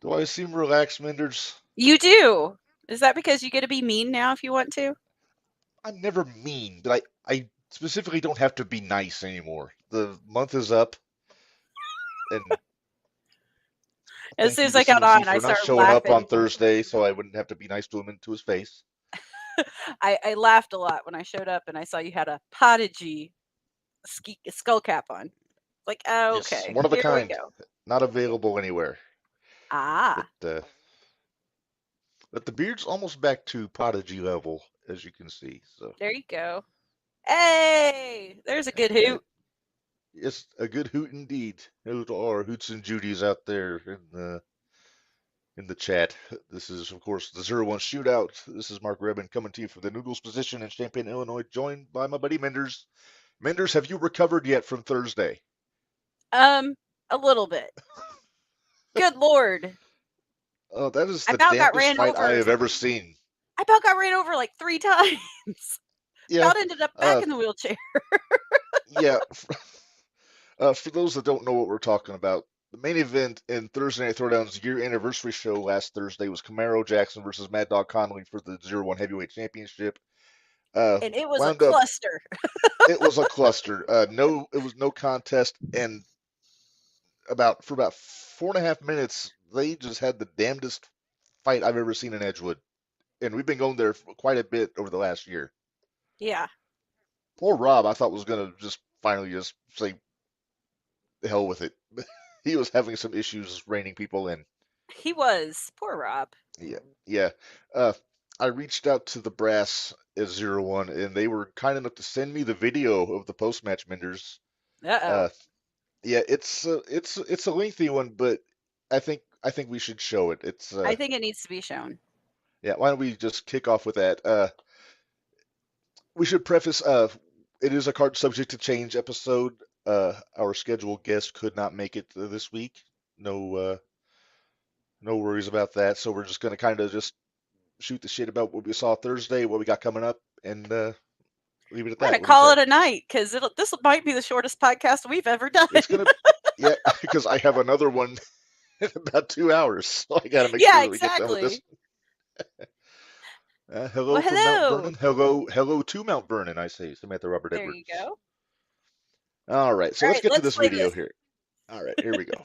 Do I seem relaxed, Minders? You do. Is that because you get to be mean now if you want to? I'm never mean, but I specifically don't have to be nice anymore. The month is up, and As thank soon you as to I got CNC on, I for not started showing up on laughing. Thursday so I wouldn't have to be nice to him into his face. I laughed a lot when I showed up and I saw you had a Podigy skull cap on. Like, oh, Yes, okay, one of a here we kind, go. not available anywhere. But Ah, uh, but the beard's almost back to Prodigy level, as you can see. So there you go. Hey, there's a good uh, hoot. it's a good hoot indeed. Hello to all our hoots and Judies out there in the chat. This is, of course, the 0-1 shootout. This is Mark Rebin coming to you from the Noodles position in Champaign, Illinois, joined by my buddy Minders. Minders, have you recovered yet from Thursday? Um, a little bit. Good Lord. Oh, that is I the about got damnedest ran fight I over. have ever seen. I about got ran over like 3 times. Yeah, About ended up back uh, in the wheelchair. yeah. For those that don't know what we're talking about, the main event in Thursday Night Throwdown's year anniversary show last Thursday was Camaro Jackson versus Mad Dog Connolly for the 0-1 Heavyweight Championship. And it was a Wound up, cluster. it was a cluster. It was no contest, and for about 4.5 minutes, they just had the damnedest fight I've ever seen in Edgewood, and we've been going there for quite a bit over the last year. Yeah. Poor Rob, I thought was gonna just finally just say the hell with it. He was having some issues reining people in. He was. Poor Rob. Yeah, yeah. Uh, I reached out to the brass at 0-1, and they were kind enough to send me the video of the post-match Minders. Uh-oh. Uh, yeah, it's a lengthy one, but I think we should show it. I think it needs to be shown. Yeah. Why don't we just kick off with that? We should preface. It is a card subject to change episode. Our scheduled guest could not make it this week. No worries about that. So we're just gonna kind of just shoot the shit about what we saw Thursday, what we got coming up, and leave it at We're that. gonna What do you call say? it a night because this might be the shortest podcast we've ever done. It's gonna, yeah, because I have another one in about 2 hours, so I gotta make Yeah, sure that we get done with this. exactly. Hello Well, from Mount hello. Vernon. Hello to Mount Vernon. I say, Samantha Robert There you Edwards. go. All right, so All let's right, get to let's this play video this. here. All right, here we go.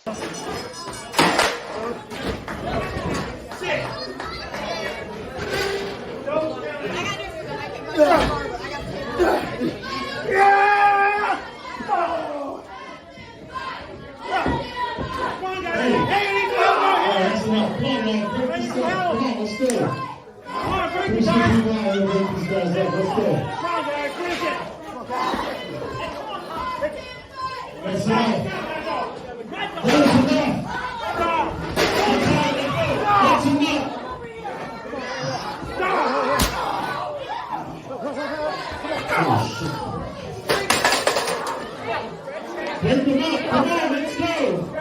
Break them up. Come on, let's go.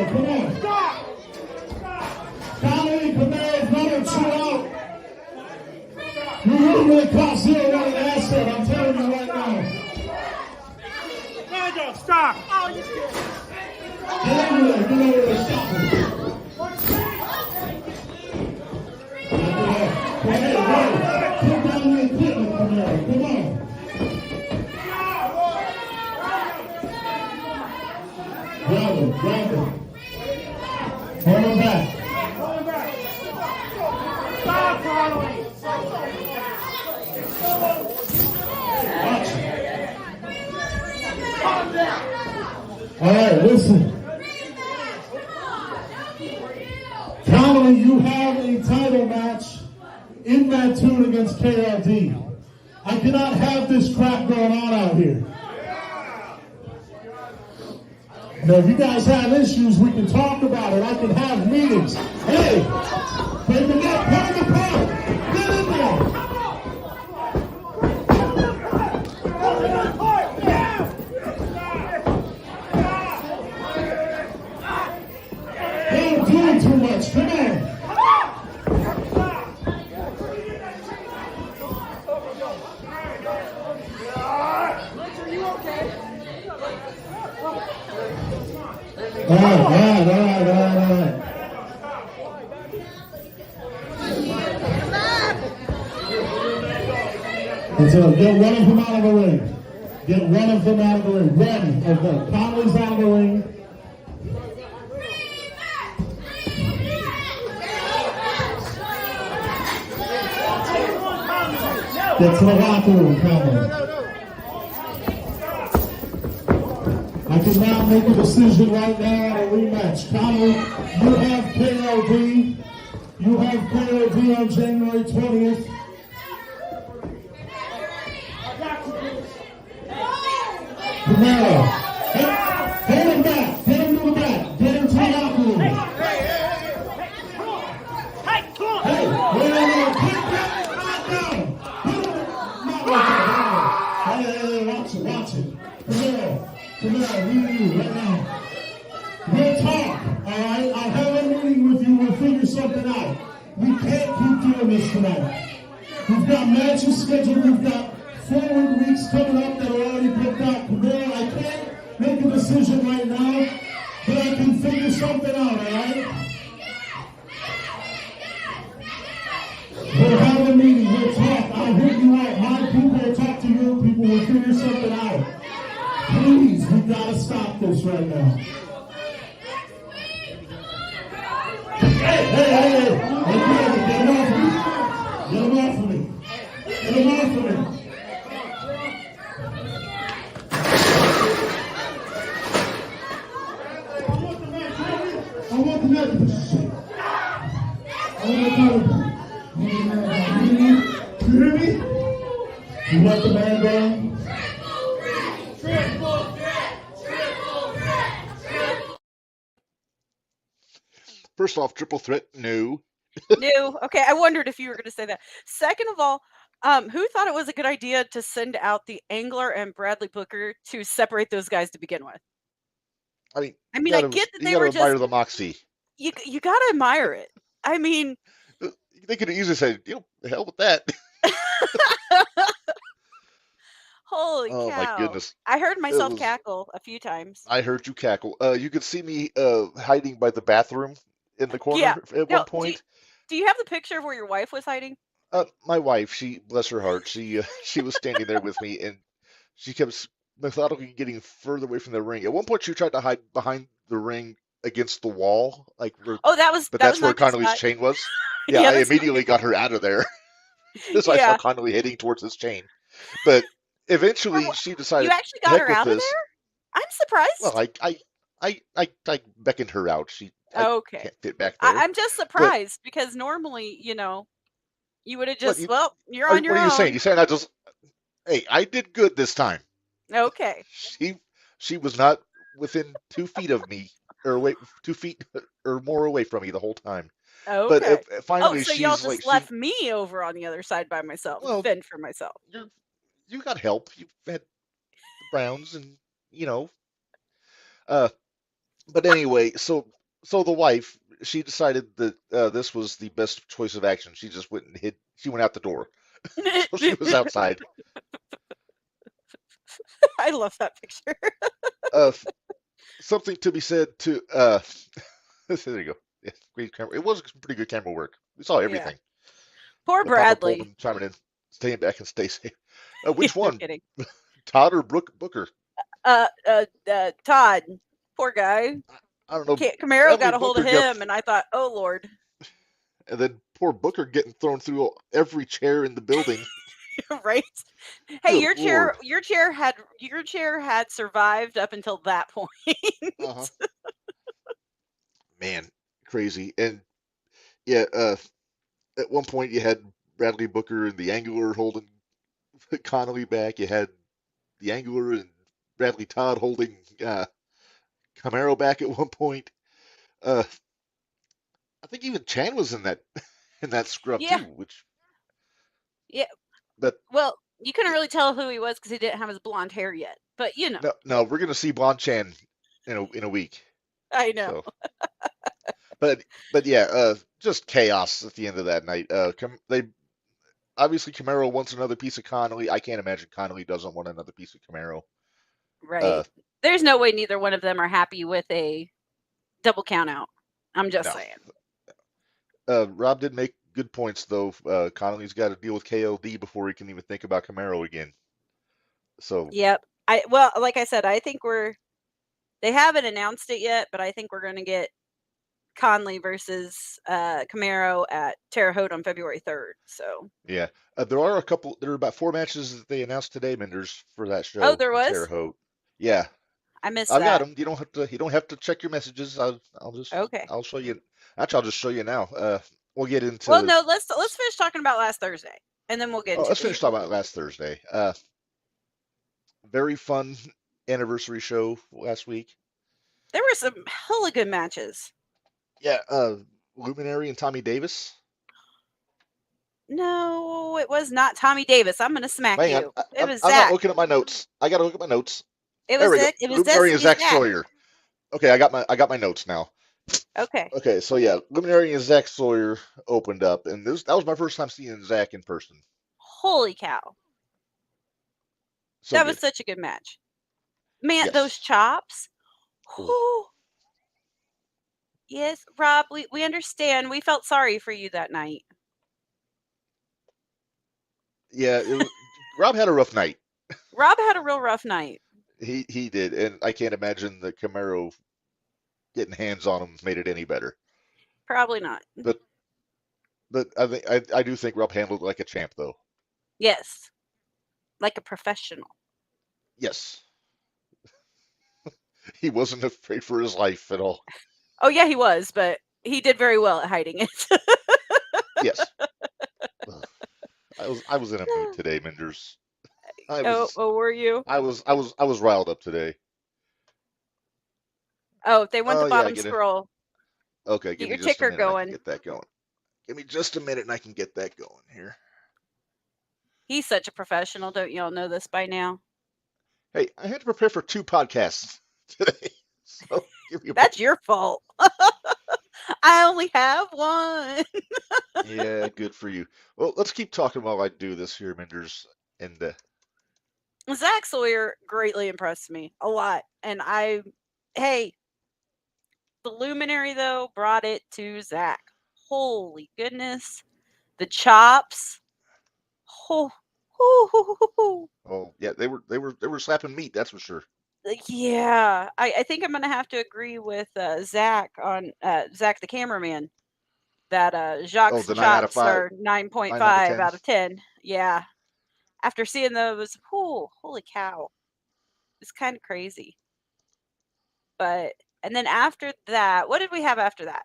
Come on. Connolly, Command, another 2 out. You really caught 0-1 in the asset, I'm telling you right now. Stop! Get over there, stop him. Go ahead, go. Put down the equipment, Command. Come on. Grab him. Hold him back. Stop, Connolly! Watch it. All right, listen. Connolly, you have a title match in Mattoon against KLD. I cannot have this crap going on out here. Now, if you guys have issues, we can talk about it. I can have meetings. Hey, break them up, put them apart. Get in there. They ain't doing too much. Come on. All right. And so get one of them out of the ring. Get one of them out of the ring. One of them. Conley's out of the ring. Get to the locker room, Conley. I cannot make a decision right now on a rematch. Conley, you have KLD. You have KLD on January 20th. Camaro, hold him back. Get him to the back. Get him to the locker room. Hey, wait, kick that knock down. Hey, watch it. Camaro, you, right now. We'll talk, all right? I'll have a meeting with you. We'll figure something out. We can't keep doing this tonight. We've got matches scheduled. We've got 4 weeks coming up that are already picked out. Camaro, I can't make a decision right now, but I can figure something out, all right? We'll have a meeting. We'll talk. I'll hit you up. My people will talk to your people. We'll figure something out. Please, we gotta stop this right now. Hey! Get him off of me. Get him off of me. Get him off of me. I want the neck position. I want the you hear me? You want the man down? First off, triple threat, no. No. Okay, I wondered if you were going to say that. Second of all, who thought it was a good idea to send out the Angler and Bradley Booker to separate those guys to begin with? I mean, I get that they were admire just the moxie. you got to admire it. I mean, They could have easily said, the hell with that. holy Oh cow. my goodness. I heard myself was- cackle a few times. I heard you cackle. You could see me hiding by the bathroom in the corner Yeah. at Now, one point. Do you have the picture of where your wife was hiding? My wife, she bless her heart, she was standing there with me, and she kept methodically getting further away from the ring. At one point, she tried to hide behind the ring against the wall, Oh, that was but that that's was where not good Connolly's spot. chain was. Yeah, Yeah, I that's not immediately good. got her out of there because I Yeah. saw Connolly heading towards this chain. But eventually, she You decided, actually got heck her with out of this. there? I'm surprised. Well, I beckoned her out. I Okay. can't fit back there. I'm just surprised because normally, you would have just, you're on your What are you saying? own. You're saying hey, I did good this time. Okay. She was not within 2 feet of me, or 2 feet or more away from me the whole time. But Okay. finally, So she's y'all just like, left me over on the other side by myself, Well, fend for myself. you got help. You had the Browns, and But anyway, so the wife, she decided that this was the best choice of action. She just went and hid. She went out the door, so she was outside. I love that picture. Something to be said to there you go. Yeah, great camera. It was pretty good camera work. We saw everything. Poor And Papa Bradley. Pullman chiming in, staying back and stay safe. Which No one, kidding. Todd or Booker? Todd. Poor guy. I don't know. Camaro Bradley got a hold of Booker got- him, and I thought, oh Lord. And then poor Booker getting thrown through every chair in the building. Right? Hey, Good your chair had survived up until that point. Uh-huh. Man, crazy. And yeah, at one point you had Bradley Booker and the Angler holding Connolly back. You had the Angler and Bradley Todd holding Camaro back at one point. I think even Chan was in that scrub Yeah. too, which Yeah. But Well, you couldn't really tell who he was because he didn't have his blonde hair yet. But no, we're gonna see Bon Chan in a week. I know. So. But yeah, just chaos at the end of that night. They obviously Camaro wants another piece of Connolly. I can't imagine Connolly doesn't want another piece of Camaro. Right. There's no way neither one of them are happy with a double count out. I'm just No. saying. Rob did make good points though. Connolly's got to deal with KOD before he can even think about Camaro again. So Yep. Like I said, I think they haven't announced it yet, but I think we're going to get Conley versus Camaro at Terre Haute on February 3rd. So yeah, there are about 4 matches that they announced today, Minders, for that show there in Terre was? Haute. Yeah, I missed I've got that. them. You don't have to check your messages. Okay. I'll show you. Actually, I'll just show you now. We'll get into. Well, no, let's finish talking about last Thursday, and then we'll get into Let's the finish talking about last Thursday. Very fun anniversary show last week. There were some hella good matches. Yeah, Luminary and Tommy Davis. No, it was not Tommy Davis. I'm gonna smack Hang you. on, It was I'm Zach. not looking at my notes. I gotta look at my notes. It There was we go. Zach. It was Luminary and Zach. Zach Sawyer. Okay, I got my notes now. Okay. Okay, so yeah, Luminary and Zach Sawyer opened up, and that was my first time seeing Zach in person. Holy cow. So That good. was such a good match. Man, Yes. those chops. Ooh. Whew. Yes, Rob, we understand. We felt sorry for you that night. Yeah, Rob had a rough night. Rob had a real rough night. He did, and I can't imagine the Camaro getting hands on him made it any better. Probably not. But I do think Rob handled it like a champ, though. Yes. Like a professional. Yes. He wasn't afraid for his life at all. Oh, yeah, he was, but he did very well at hiding it. Yes. I was in a mood today, Minders. Were you? I was riled up today. Oh, they want the Yeah, bottom scroll. Okay, Get give your me just a ticker minute. I can going. get that going. Give me just a minute, and I can get that going here. He's such a professional. Don't y'all know this by now? Hey, I had to prepare for 2 podcasts today, so give me a That's your fault. I only have one. Yeah, good for you. Well, let's keep talking while I do this here, Minders. And Zach Sawyer greatly impressed me a lot. And hey, the Luminary, though, brought it to Zach. Holy goodness. The chops. Oh, yeah, they were slapping meat, that's for sure. yeah. I think I'm going to have to agree with Zach on Zach the cameraman. That Jacques' the 9 out of chops 5. are 9.5 out of 10. Yeah. After seeing those, holy cow. It's kind of crazy. And then after that, what did we have after that?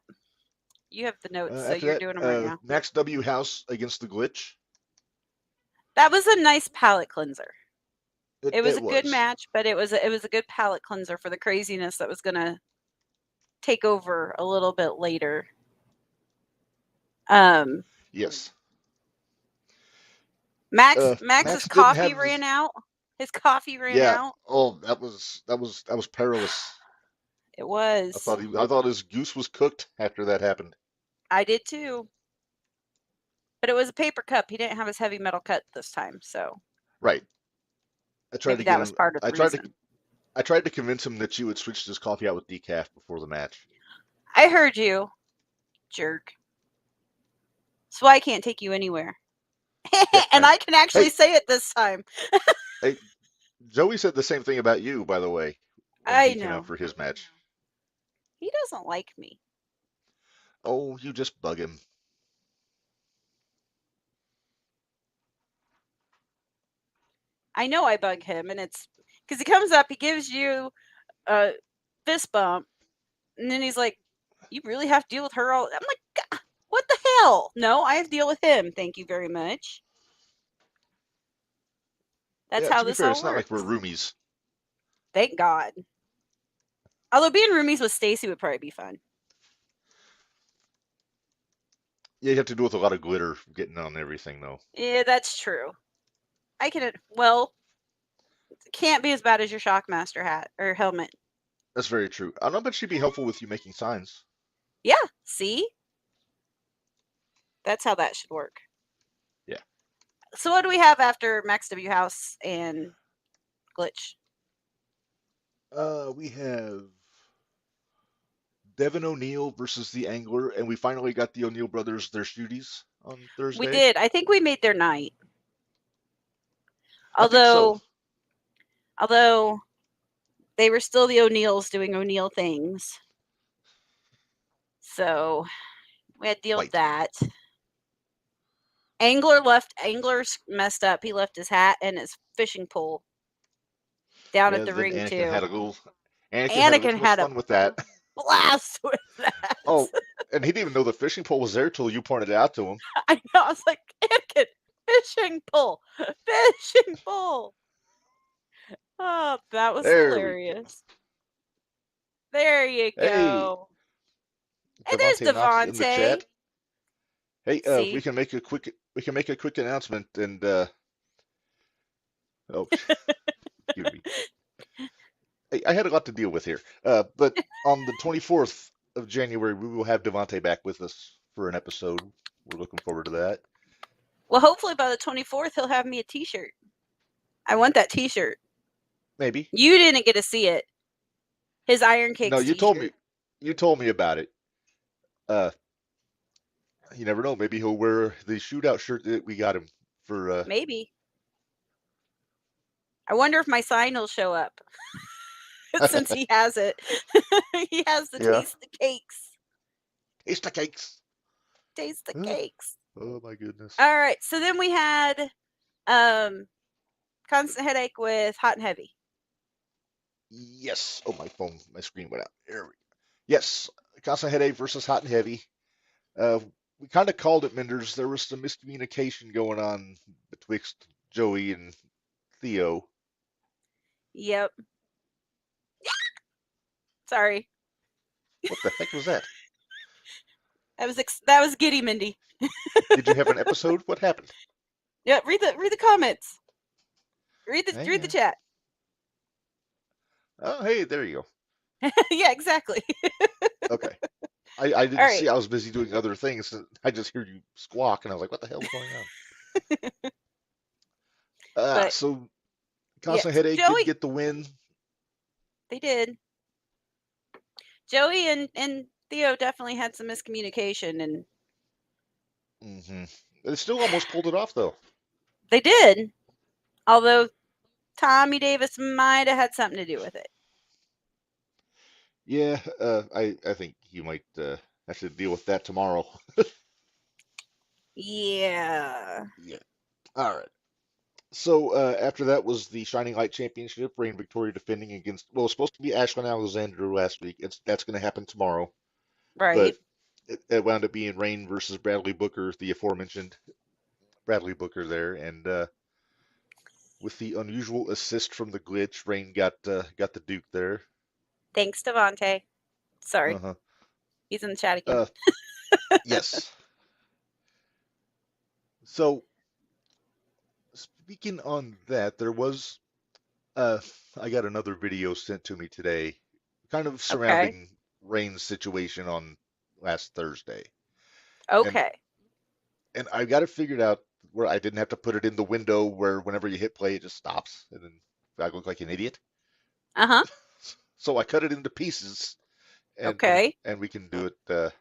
You have the notes, so you're doing them right now. Max W. House against the Glitch. That was a nice palate cleanser. It was It a good match, but it was a good palate cleanser for the craziness that was going to take over a little bit later. Yes. Max's coffee ran out. His coffee ran out. Oh, that was perilous. It was. I thought his goose was cooked after that happened. I did too. But it was a paper cup. He didn't have his heavy metal cut this time, so. Right. I tried Maybe that was part of the reason. I tried to convince him that you had switched his coffee out with decaf before the match. I heard you, jerk. So I can't take you anywhere. And I can actually say it this time. Hey, Joey said the same thing about you, by the way. I Came know. out for his match. He doesn't like me. Oh, you just bug him. I know I bug him, and it's because he comes up, he gives you a fist bump, and then he's like, "You really have to deal with her all." I'm like, "God, what the hell? No, I have to deal with him. Thank you very much." That's how this all works. It's not like we're roomies. Thank God. Although being roomies with Stacy would probably be fun. Yeah, you have to deal with a lot of glitter getting on everything, though. Yeah, that's true. It can't be as bad as your Shockmaster hat or helmet. That's very true. I don't bet she'd be helpful with you making signs. Yeah, see? That's how that should work. Yeah. So what do we have after Max W. House and Glitch? We have Devin O'Neill versus the Angler, and we finally got the O'Neill brothers their shooties on Thursday. We did. I think we made their night. I think so. Although they were still the O'Neills doing O'Neill things. So we had to deal with that. Angler's messed up. He left his hat and his fishing pole down at the ring Anakin too. had a little. Anakin had fun with that. Blast with that. Oh, and he didn't even know the fishing pole was there till you pointed it out to him. I know. I was like, Anakin, fishing pole. Oh, that was hilarious. There you go. Hey, there's Devontae. In the chat. Hey, we can make a quick announcement and excuse me. Hey, I had a lot to deal with here. But on the 24th of January, we will have Devontae back with us for an episode. We're looking forward to that. Well, hopefully by the 24th, he'll have me a t-shirt. I want that t-shirt. Maybe. You didn't get to see it. His Iron Cakes No, you t-shirt. told me about it. You never know. Maybe he'll wear the shootout shirt that we got him for. Maybe. I wonder if my sign will show up. Since he has it. He has the Taste the Cakes. Taste the Cakes. Taste the Cakes. Oh my goodness. All right. So then we had Constant Headache with Hot and Heavy. Yes. Oh, my screen went out. There we go. Yes. Constant Headache versus Hot and Heavy. We kind of called it, Minderz. There was some miscommunication going on betwixt Joey and Theo. Yep. Sorry. What the heck was that? That was giddy, Mindy. Did you have an episode? What happened? Yeah, read the comments. Read the chat. Oh, hey, there you go. Yeah, exactly. Okay. I didn't see. I was busy doing other things. And I just heard you squawk, and I was like, "What the hell is going on?" So, Constant Headache did get the win. They did. Joey and Theo definitely had some miscommunication, and they still almost pulled it off, though. They did, although Tommy Davis might have had something to do with it. Yeah, I think you might have to deal with that tomorrow. Yeah. All right. So after that was the Shining Light Championship. Reign Victoria defending against. Well, it was supposed to be Ashlyn Alexander last week. That's going to happen tomorrow. Right. But it wound up being Reign versus Bradley Booker, the aforementioned Bradley Booker there, and with the unusual assist from the glitch, Reign got the Duke there. Thanks, Devontae. Sorry. He's in the chat again. Yes. So, speaking on that, there was, I got another video sent to me today, kind of surrounding Reign's situation on last Thursday. Okay. And I got it figured out where I didn't have to put it in the window where whenever you hit play, it just stops. And then I look like an idiot. Uh-huh. So I cut it into pieces. And, and we can do it.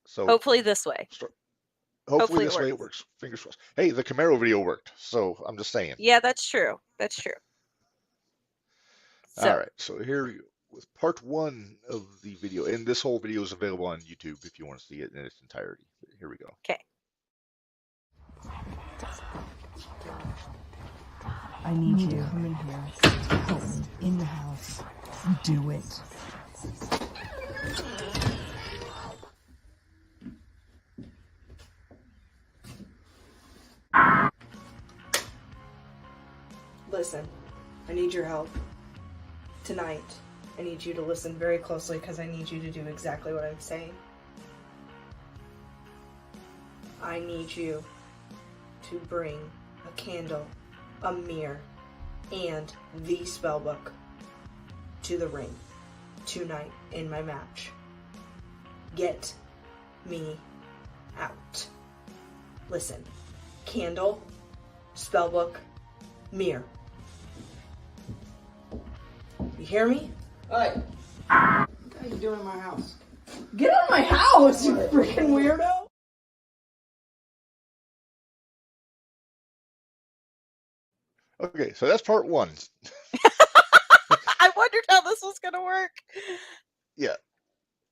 So hopefully this way. Hopefully this way it works. Fingers crossed. Hey, the Camaro video worked. So I'm just saying. Yeah, that's true. That's true. So. All right. So here we go with part 1 of the video. And this whole video is available on YouTube if you want to see it in its entirety. Here we go. Okay. I need you to come in here. Help me in the house. Do it. Listen, I need your help. Tonight, I need you to listen very closely because I need you to do exactly what I'm saying. I need you to bring a candle, a mirror, and the spellbook to the ring tonight in my match. Get me out. Listen, candle, spellbook, mirror. You hear me? Hey, you doing in my house? Get out of my house, you freaking weirdo! Okay, so that's part one. I wondered how this was gonna work. Yeah,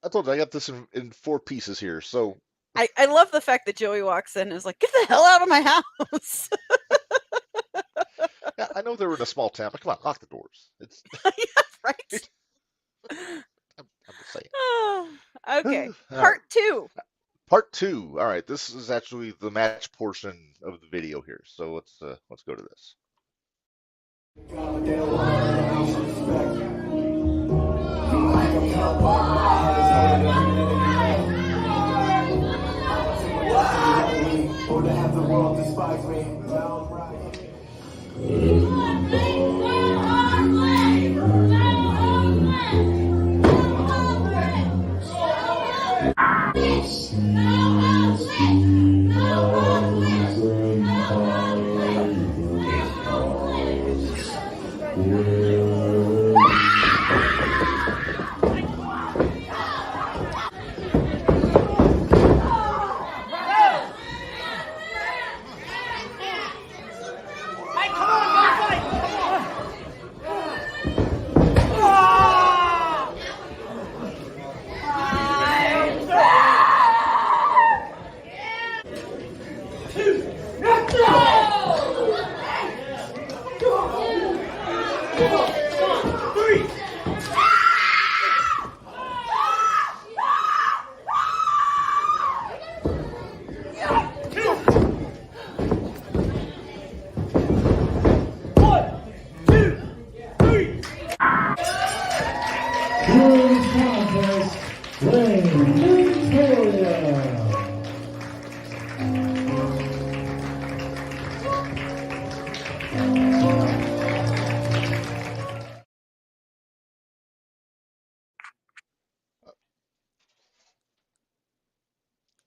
I told you I got this in 4 pieces here. So I love the fact that Joey walks in and is like, "Get the hell out of my house!" yeah, I know they were in a small town, but come on, lock the doors. It's Yeah, right. I'm just saying. Okay, All part 2. Part 2. All right, this is actually the match portion of the video here. So let's go to this. Or to have the world despise me. Downright.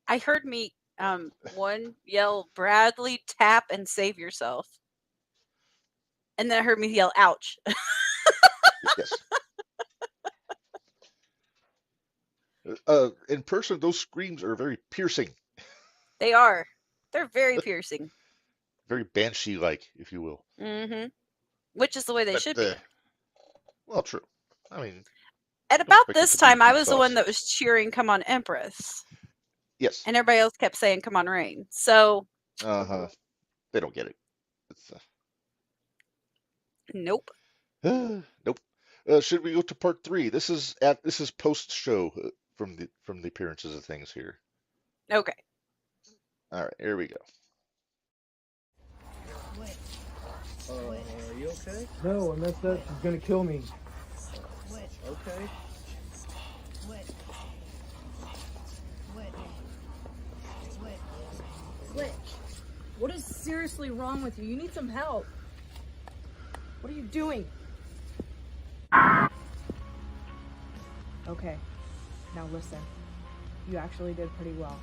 I heard me one yell, "Bradley, tap and save yourself," and then I heard me yell, "Ouch!" Yes. In person, those screams are very piercing, They are. They're very piercing. very banshee-like, if you will. Mm-hmm. Which is the way they But, should be. Well, true. I mean, At about expect it this to be time, I good was the one sauce. that was cheering "Come on, Empress," yes. and everybody else kept saying "Come on, Rain." So, They don't get it. It's nope. nope. Should we go to part 3? This is post show from the appearances of things here. Okay. All right, here we go. Are you okay? No, I messed up. She's gonna kill me. Okay. Slick, what is seriously wrong with you? You need some help. What are you doing? Okay, now listen. You actually did pretty well.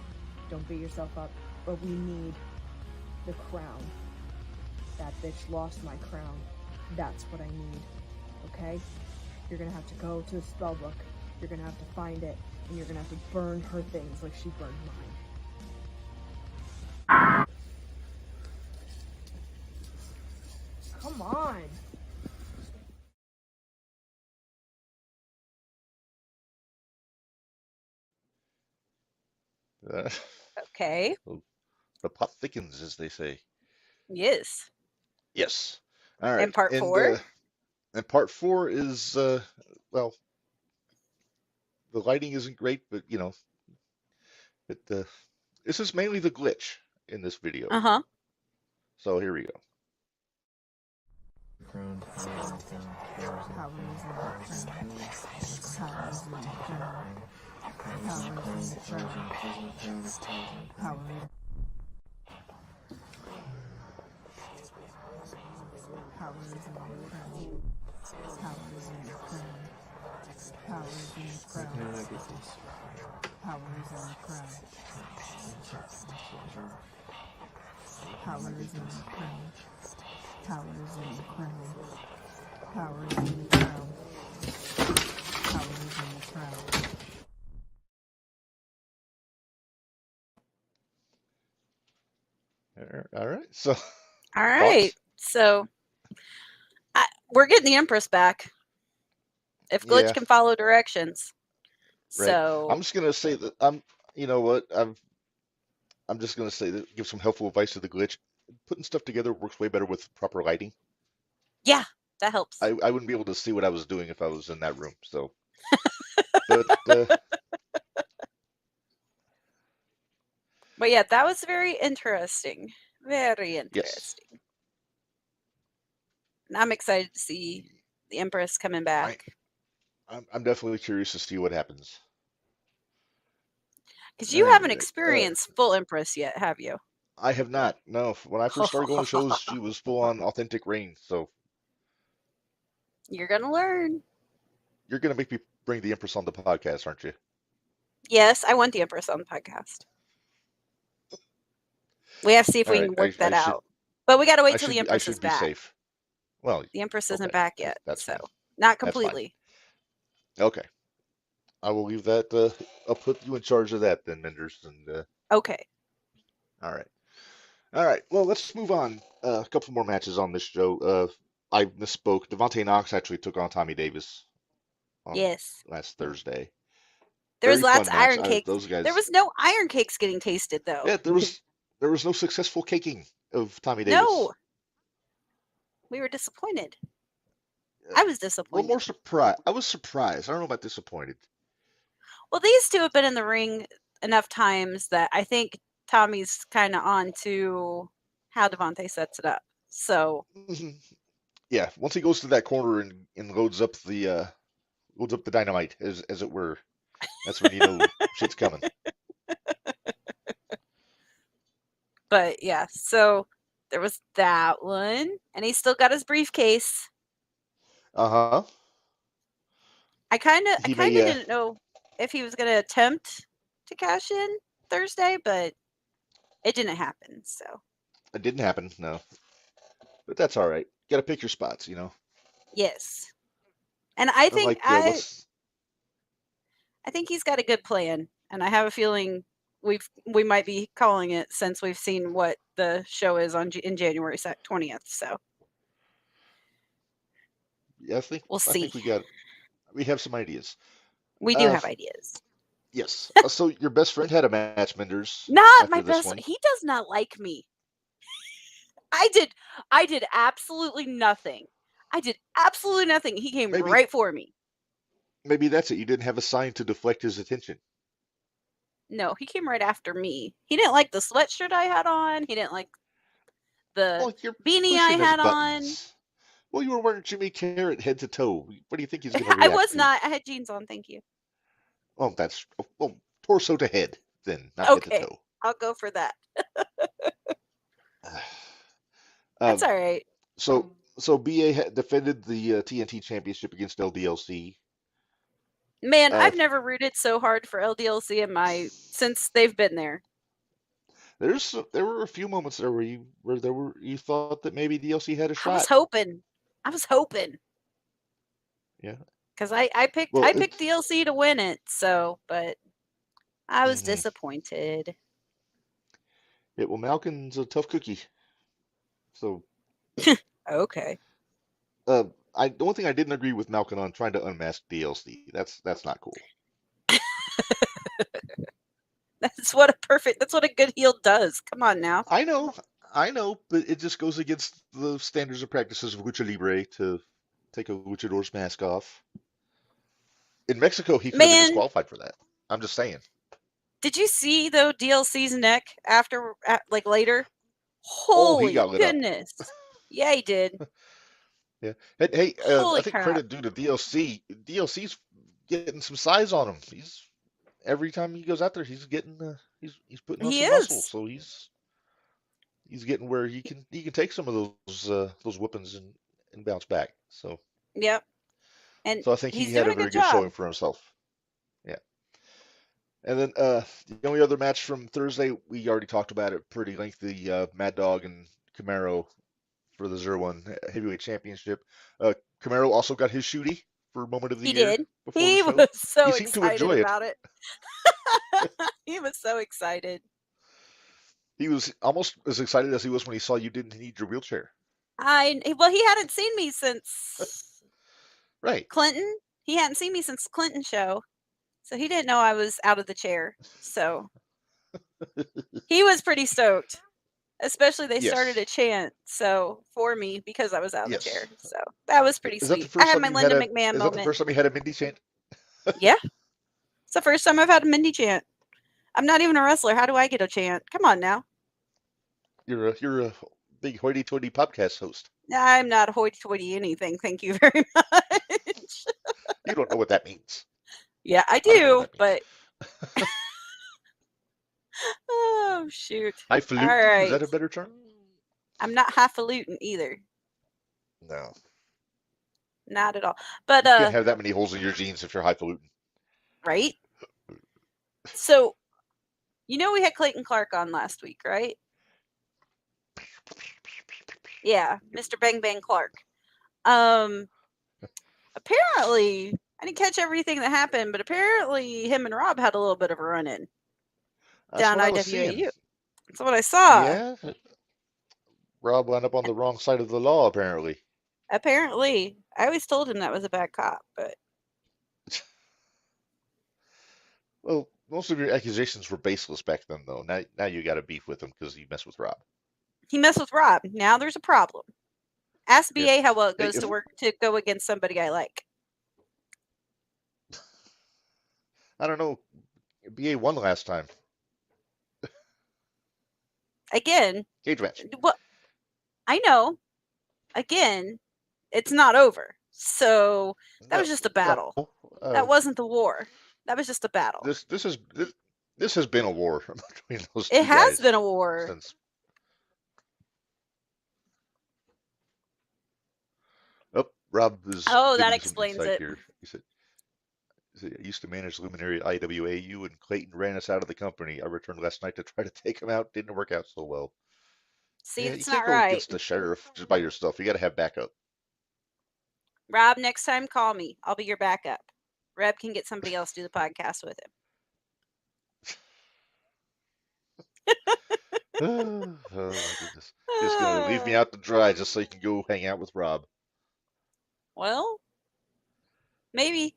Don't beat yourself up, but we need the crown. That bitch lost my crown. That's what I need, okay? You're gonna have to go to the spell book. You're gonna have to find it, and you're gonna have to burn her things like she burned mine. Come on! Okay. The plot thickens, as they say. Yes. Yes. All right. And part 4? And part 4 is well, the lighting isn't great, but you know, this is mainly the glitch in this video. Uh-huh. So here we go. Powers in the crown. All right. So All right. thoughts? So we're getting the Empress back. If Glitch Yeah, can follow directions. right. I'm So just gonna say that I'm. You know what? I'm just gonna say that give some helpful advice to the glitch. Putting stuff together works way better with proper lighting. yeah, that helps. I wouldn't be able to see what I was doing if I was in that room. So, but But yeah, that was very interesting. Very yes, interesting. And I'm excited to see the Empress coming I back. I'm definitely curious to see what happens. Because At you any haven't rate, experienced full Empress yet, have you? I have not. No, when I first started going to shows, she was full on authentic rain. So You're gonna learn. you're gonna make me bring the Empress on the podcast, aren't you? Yes, I want the Empress on the podcast. We have to see if All we right. can work that out. But we got to wait till the I Empress is should be back. safe. Well, The Empress isn't okay, back yet, that's so fine. not That's fine. completely. Okay, I will leave that. I'll put you in charge of that then, Menders. And Okay. all right, all right. Well, let's move on. A couple more matches on this show. I misspoke. Devontae Knox actually took on Tommy Davis on Yes. last Thursday. There was Very lots fun of match. iron cakes. Those There guys. was no iron cakes getting tasted though. Yeah, there was no successful caking of Tommy Davis. No. We were disappointed. Uh, I was a little disappointed. more surprised. I was surprised. I don't know about disappointed. Well, these two have been in the ring enough times that I think Tommy's kind of on to how Devontae sets it up. So, Yeah, once he goes to that corner and loads up the dynamite as it were, that's when you know shit's coming. but yeah, so there was that one, and he still got his briefcase. Uh-huh. I kind He of may didn't know if he was going to attempt to cash in Thursday, but it didn't happen. So, it didn't happen, no. But that's all right. You gotta pick your spots, you know. yes. And I think Unlike I think he's got a good plan, and I have a feeling we might be calling it since we've seen what the show is in January 20th. So yeah, we'll I see. think we have some ideas. We do have ideas. Yes. So your best friend had a match, Menders, Not after my this best. one. He does not like me. I did absolutely nothing. I did absolutely nothing. He came Maybe right for me. maybe that's it. You didn't have a sign to deflect his attention. No, he came right after me. He didn't like the sweatshirt I had on. He didn't like the Well, you're beanie I pushing his had on. buttons. Well, you were wearing Jimmy Carrot head to toe. What do you think he's going to I react was to? not. I had jeans on. Thank you. Well, torso to head then, not head to Okay, toe. I'll go for that. Uh, That's all right. so BA defended the TNT Championship against LDLC. Man, Uh, I've never rooted so hard for LDLC since they've been there. there were a few moments there where you thought that maybe DLC had a shot. I was hoping. Yeah. Because I picked DLC to win it, but I was disappointed. Yeah, well, Malkin's a tough cookie. So Okay. the one thing I didn't agree with Malkin on trying to unmask DLC. That's not cool. That's what a good heel does. Come on now. I know, but it just goes against the standards and practices of Lucha Libre to take a luchador's mask off. In Mexico, he could have been disqualified for that. I'm just saying. Did you see though DLC's neck later? Oh, he Holy got lit up. goodness! Yeah, he did. Yeah. Hey, Holy I think crap. credit due to DLC. DLC's getting some size on him. Every time he goes out there, he's getting he's putting on some muscle. So he's getting where he can take some of those weapons and bounce back. So yep. And so I think he's he had doing a very good good job. showing for himself. Yeah. And then the only other match from Thursday, we already talked about it pretty lengthy. Mad Dog and Camaro for the 0-1 Heavyweight Championship. Camaro also got his shooty for Moment of the Year. Did. Before He the show. was so he seemed excited to enjoy about it. He was so excited. He was almost as excited as he was when he saw you didn't need your wheelchair. Well, he hadn't seen me since Right. Clinton. He hadn't seen me since the Clinton show, so he didn't know I was out of the chair. So he was pretty stoked. Especially they started Yes. a chant for me because I was out of the Yes. chair. So that was pretty Is that the sweet. I first had time my you had Linda a? McMahon Is that the moment. first time you had a Mindy chant? Yeah. It's the first time I've had a Mindy chant. I'm not even a wrestler. How do I get a chant? Come on now. You're a big hoity-toity podcast host. I'm not hoity-toity anything. Thank you very much. You don't know what that means. Yeah, I I don't know do, what that means. but oh shoot. Highfalutin, All right. is that a better term? I'm not highfalutin either. No. Not at all. But You can't have that many holes in your jeans if you're highfalutin. right? So we had Clayton Clark on last week, right? Yeah, Mr. Bang Bang Clark. Apparently, I didn't catch everything that happened, but apparently him and Rob had a little bit of a run-in That's down what I was seeing. IWAU. That's what I saw. Yeah. Rob wound up on the wrong side of the law, apparently. Apparently. I always told him that was a bad cop, but Well, most of your accusations were baseless back then, though. Now you got a beef with him because you messed with Rob. he messed with Rob. Now there's a problem. Ask BA Yeah. how well it Hey, goes is to it- work to go against somebody I like. I don't know. BA won last time. Again, Cage match. what I know, again, it's not over. So that was just a battle. No, That wasn't the war. That was just a battle. this has been a war between those two It has guys been a war. since. Oh, Rob is. Oh, that giving some explains insight it. Here. He said, I used to manage Luminary at IWAU, and Clayton ran us out of the company. I returned last night to try to take him out. Didn't work out so well. See, Yeah, it's you can't not go right. against the sheriff just by yourself. You got to have backup. Rob, next time call me. I'll be your backup. Reb can get somebody else to do the podcast with him. Oh my goodness. Just gonna leave me out to dry just so you can go hang out with Rob. Well, maybe.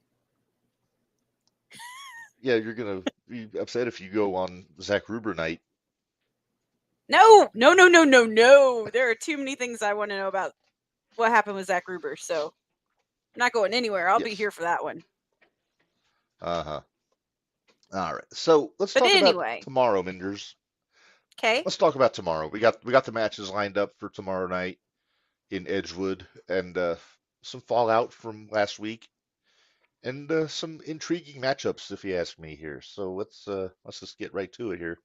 Yeah, you're gonna be upset if you go on Zach Ruber night. No. There are too many things I want to know about what happened with Zach Ruber, so I'm not going anywhere. I'll be Yes. here for that one. Uh-huh. All right. So let's But talk anyway. about tomorrow, Minders. Okay. Let's talk about tomorrow. We got the matches lined up for tomorrow night in Edgewood, and some fallout from last week, and some intriguing matchups, if you ask me here. So let's just get right to it here.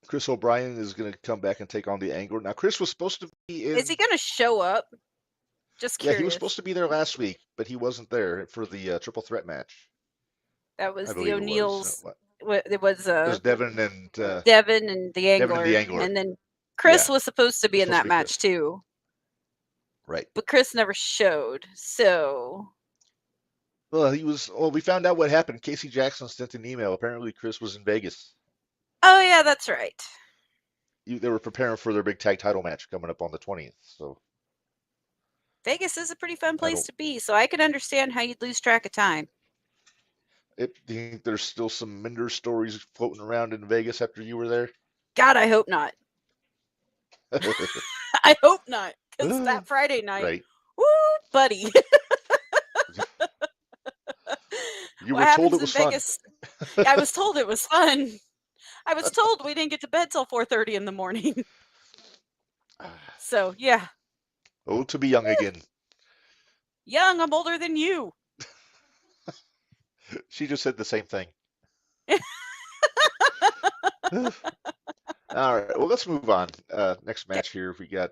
Chris O'Brien is going to come back and take on the Angler. Now, Chris was supposed to be in. Is he going to show up? Just Yeah, curious. he was supposed to be there last week, but he wasn't there for the triple threat match. That was I the believe O'Neills. It was. It was It was Devin and Devin and the Angler. Devin and the Angler. And then Chris Yeah. was supposed to be in Supposed that to be match Chris. too. Right. But Chris never showed. So Well, we found out what happened. Casey Jackson sent an email. Apparently, Chris was in Vegas. oh yeah, that's right. They were preparing for their big tag title match coming up on the 20th. So Vegas is a pretty fun place don't- to be, so I can understand how you'd lose track of time. do you think there's still some Minderz stories floating around in Vegas after you were there? God, I hope not. I hope not. Because that Friday night, Right. woo, buddy. You What were told happens it was in fun. Vegas? I was told it was fun. I was told we didn't get to bed till 4:30 in the morning. So yeah, Oh, to be young again. young. I'm older than you. She just said the same thing. All right. Well, let's move on. Next match here. We got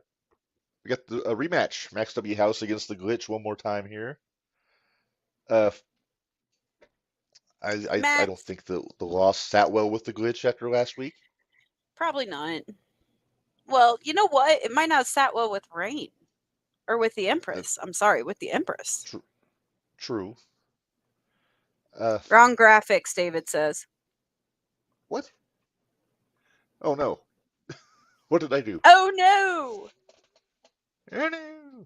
a rematch. Max W House against the Glitch one more time here. I Max. don't think the loss sat well with the Glitch after last week. Probably not. Well, you know what? It might not have sat well with Rain or with the Empress. I'm sorry, with the Empress. True. Wrong graphics, David says. What? Oh no. What did I do? Oh no! Oh no.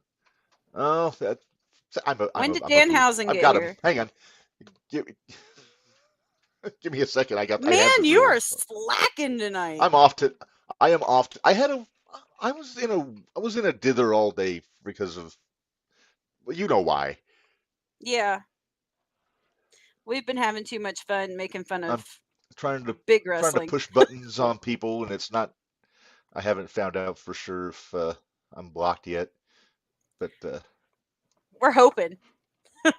Oh, that. When did I'm a goof. Danhausen I've get got him. here? Hang on. Give, give me a second. I Man, have the you real. are slacking tonight. I'm off to. I am off. I had a. I was in a dither all day because of. Well, you know why. Yeah, we've been having too much fun making fun of I'm trying to big trying to wrestling. push buttons on people, and it's not. I haven't found out for sure if I'm blocked yet, but We're hoping.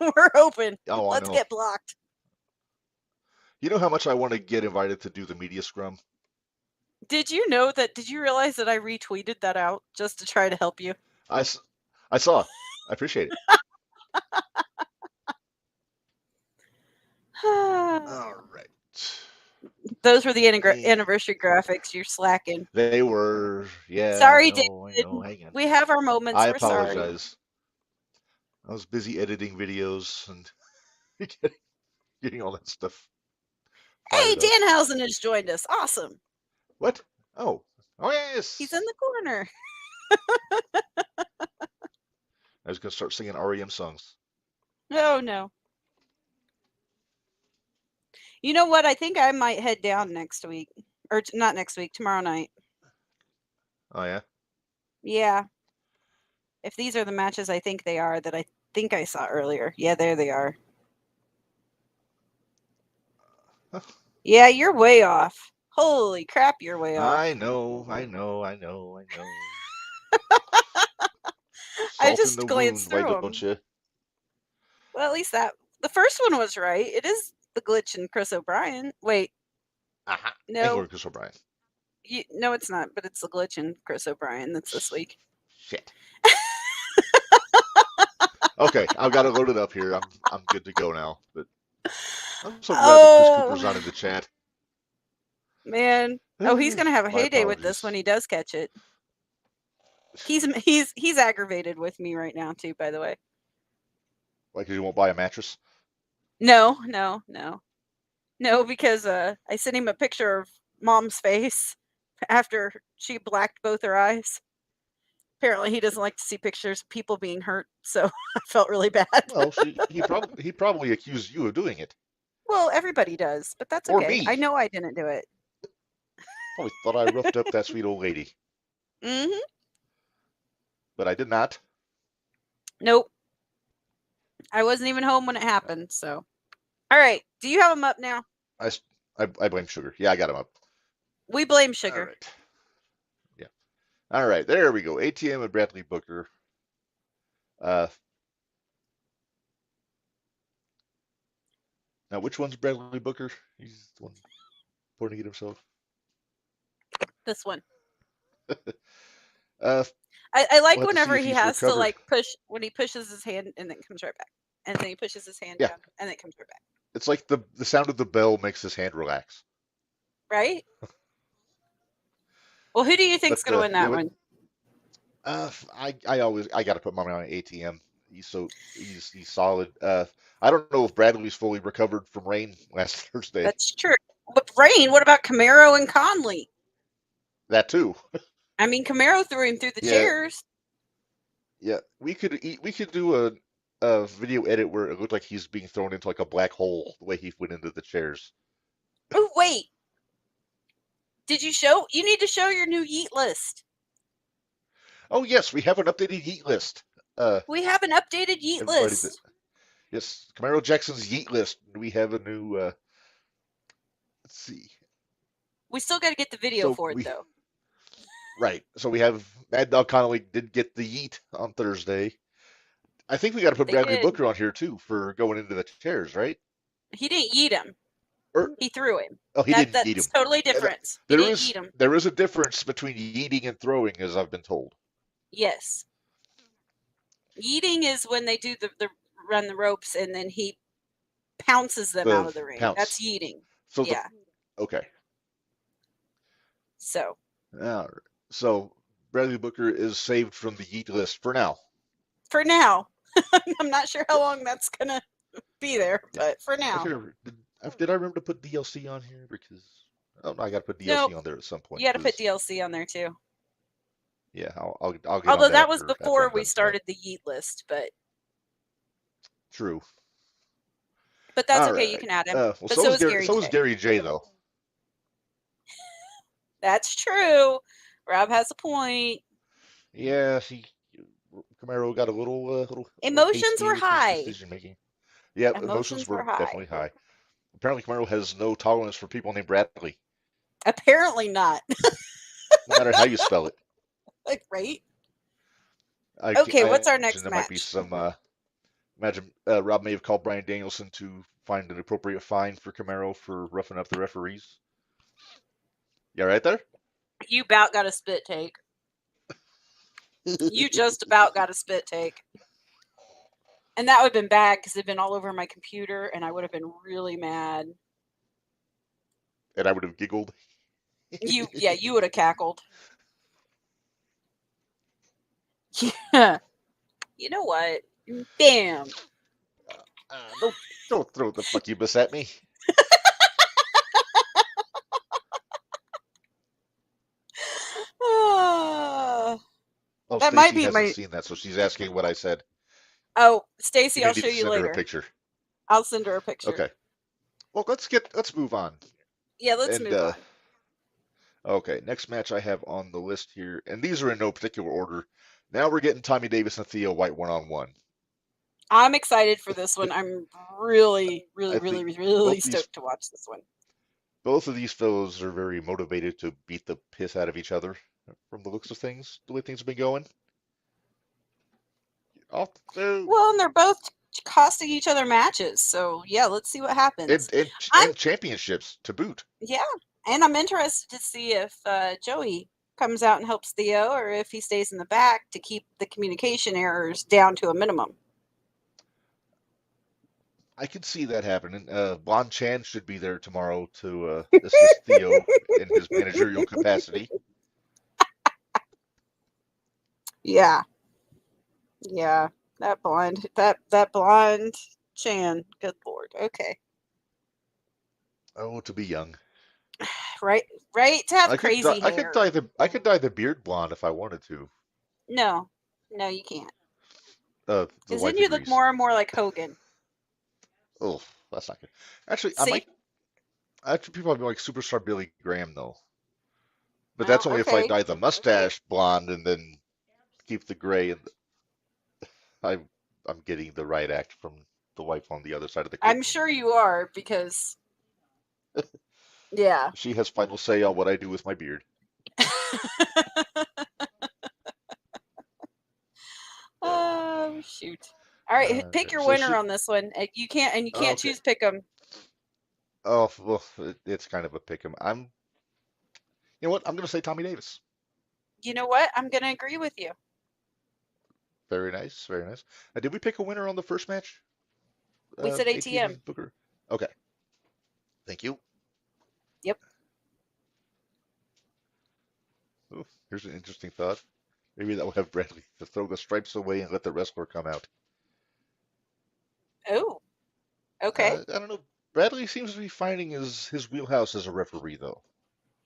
We're hoping. oh, I Let's know. get blocked. You know how much I want to get invited to do the media scrum? Did you know that? Did you realize that I retweeted that out just to try to help you? I, s- I saw. I appreciate it. All right. Those were the Eh, anniversary graphics. You're slacking. They were. Yeah, I Sorry, know. I David. know. Hang on. We have our moments. I We're sorry. apologize. I was busy editing videos and getting all that stuff Hey, fired up. Danhausen has joined us. Awesome. What? Oh. Oh He's in yes. the corner. I was gonna start singing REM songs. Oh no. You know what? I think I might head down next week, or not next week. Tomorrow night. Oh yeah. Yeah. If these are the matches I think they are that I think I saw earlier. Yeah, there they are. Huh. Yeah, you're way off. Holy crap, you're way off. I know. I know. I know. I know. I Salt in just the glanced wound, why through them. don't you? Well, at least that the first one was right. It is the glitch in Chris O'Brien. Wait, Aha. no, England, Chris O'Brien. no, it's not. But it's the glitch in Chris O'Brien that's this week. Shit. Okay, I've got it loaded up here. I'm good to go now. But I'm so glad that Chris Cooper's not in Oh the chat. man. Oh, he's gonna have a My heyday with this when apologies. he does catch it. He's aggravated with me right now too. By the way, Like you won't buy a mattress? no, no, no, no, because I sent him a picture of Mom's face after she blacked both her eyes. Apparently, he doesn't like to see pictures of people being hurt, so I felt really bad. Well, he probably accused you of doing it. Well, everybody does, but that's Or okay. I me. know I didn't do it. Probably thought I roughed up that sweet old lady. Mhm. But I did not. Nope. I wasn't even home when it happened, so. All right. Do you have them up now? I blame sugar. Yeah, I got him up. We blame All sugar. right. Yeah. All right, there we go. ATM and Bradley Booker. Now, which one's Bradley Booker? He's the one pointing at himself. This one. Uh, I like we'll have to see whenever if he he's has to recovered. like push when he pushes his hand and then comes right back. And then he pushes his hand Yeah. down and then it comes right back. It's like the sound of the bell makes his hand relax. Right? Well, who do you think's But gonna win that yeah, one? I got to put money on ATM. He's solid. I don't know if Bradley's fully recovered from rain last Thursday. That's true. But Rain, what about Camaro and Conley? That too. I mean, Camaro threw him through the Yeah. chairs. Yeah, we could do a video edit where it looked like he's being thrown into like a black hole the way he went into the chairs. Oh, wait. Did you show? You need to show your new Yeet list. Oh yes, we have an updated Yeet list. We have an updated Yeet Everybody list. Yes, Camaro Jackson's Yeet list. We have a new. Let's see. We still got to get the video So for it, though. Right. So we have Mad Dog Connolly did get the Yeet on Thursday. I think we got to put They Bradley did. Booker on here too for going into the chairs, right? He didn't yeet him. Or He threw him. oh, he didn't yeet him. That's totally different. He There didn't is yeet him. there is a difference between yeeting and throwing, as I've been told. Yes. Yeeting is when they do the run the ropes and then he pounces them out of the ring. Pounce. That's yeeting. So Yeah. Okay. So. All right. So Bradley Booker is saved from the Yeet list for now. For now. I'm not sure how long that's going to be there, but for now. Did I remember to put DLC on here? Because Oh, no, I got to put DLC Nope. on there at some point. You got to put 'Cause, DLC on there too. yeah, I'll get on Although that that was after before I'm we done tonight. started the Yeet list, but True. that's All okay. You right. can add him. Well, But so so is is Gary. Gary So is J. Gary J. Though. That's true. Rob has a point. Yeah, Camaro got a little Emotions hasty were with his high. decision making. Yeah, emotions Emotions were were high. definitely high. Apparently, Camaro has no tolerance for people named Bradley, Apparently not. no matter how you spell it. Like, right? I Okay, what's our imagine next there might be match? some. Imagine Rob may have called Brian Danielson to find an appropriate fine for Camaro for roughing up the referees. Yeah, right there. You about got a spit take. You just about got a spit take. And that would have been bad because it'd been all over my computer and I would have been really mad. And I would have giggled. You would have cackled. Yeah. You know what? Bam. Don't throw the fuckybus at me. Ah. Oh, That might Stacy be hasn't my. seen that, so she's asking what I said. Oh, Stacy, You I'll may need show to you send her a later. picture. I'll send her a picture. Okay. Well, let's move on. Yeah, let's And move on. okay, next match I have on the list here, and these are in no particular order. Now we're getting Tommy Davis and Theo White one-on-one. I'm excited for this one. I'm really, really, I really, think really both these stoked to watch this one. both of these fellows are very motivated to beat the piss out of each other from the looks of things, the way things have been going. Well, and they're both costing each other matches, so yeah, let's see what happens. And championships to boot. Yeah, and I'm interested to see if Joey comes out and helps Theo, or if he stays in the back to keep the communication errors down to a minimum. I could see that happening. Blon Chan should be there tomorrow to assist Theo in his managerial capacity. Yeah, that blonde Chan. Good lord. Okay, Oh, to be young. right to have crazy hair. I could dye the beard blonde if I wanted to. No, you can't. The Because then wifey you look grease. more and more like Hogan. Oh, that's not good. Actually, See? people might be like Superstar Billy Graham though. But Well, that's only if I okay. dye the mustache blonde and then keep the gray. And I'm getting the right act from the wife on the other side of the curtain. I'm sure you are, because yeah. She has final say on what I do with my beard. Oh shoot! All right, pick your So winner on this one. You can't Okay. choose pick 'em. Oh, well, it's kind of a pick 'em. You know what? I'm going to say Tommy Davis. You know what? I'm gonna agree with you. Very nice, very nice. Did we pick a winner on the first match? We said ATM. and Booker. Okay. Thank you. Yep. Ooh, here's an interesting thought. Maybe that will have Bradley to throw the stripes away and let the wrestler come out. Oh. Okay. I don't know. Bradley seems to be finding his wheelhouse as a referee, though.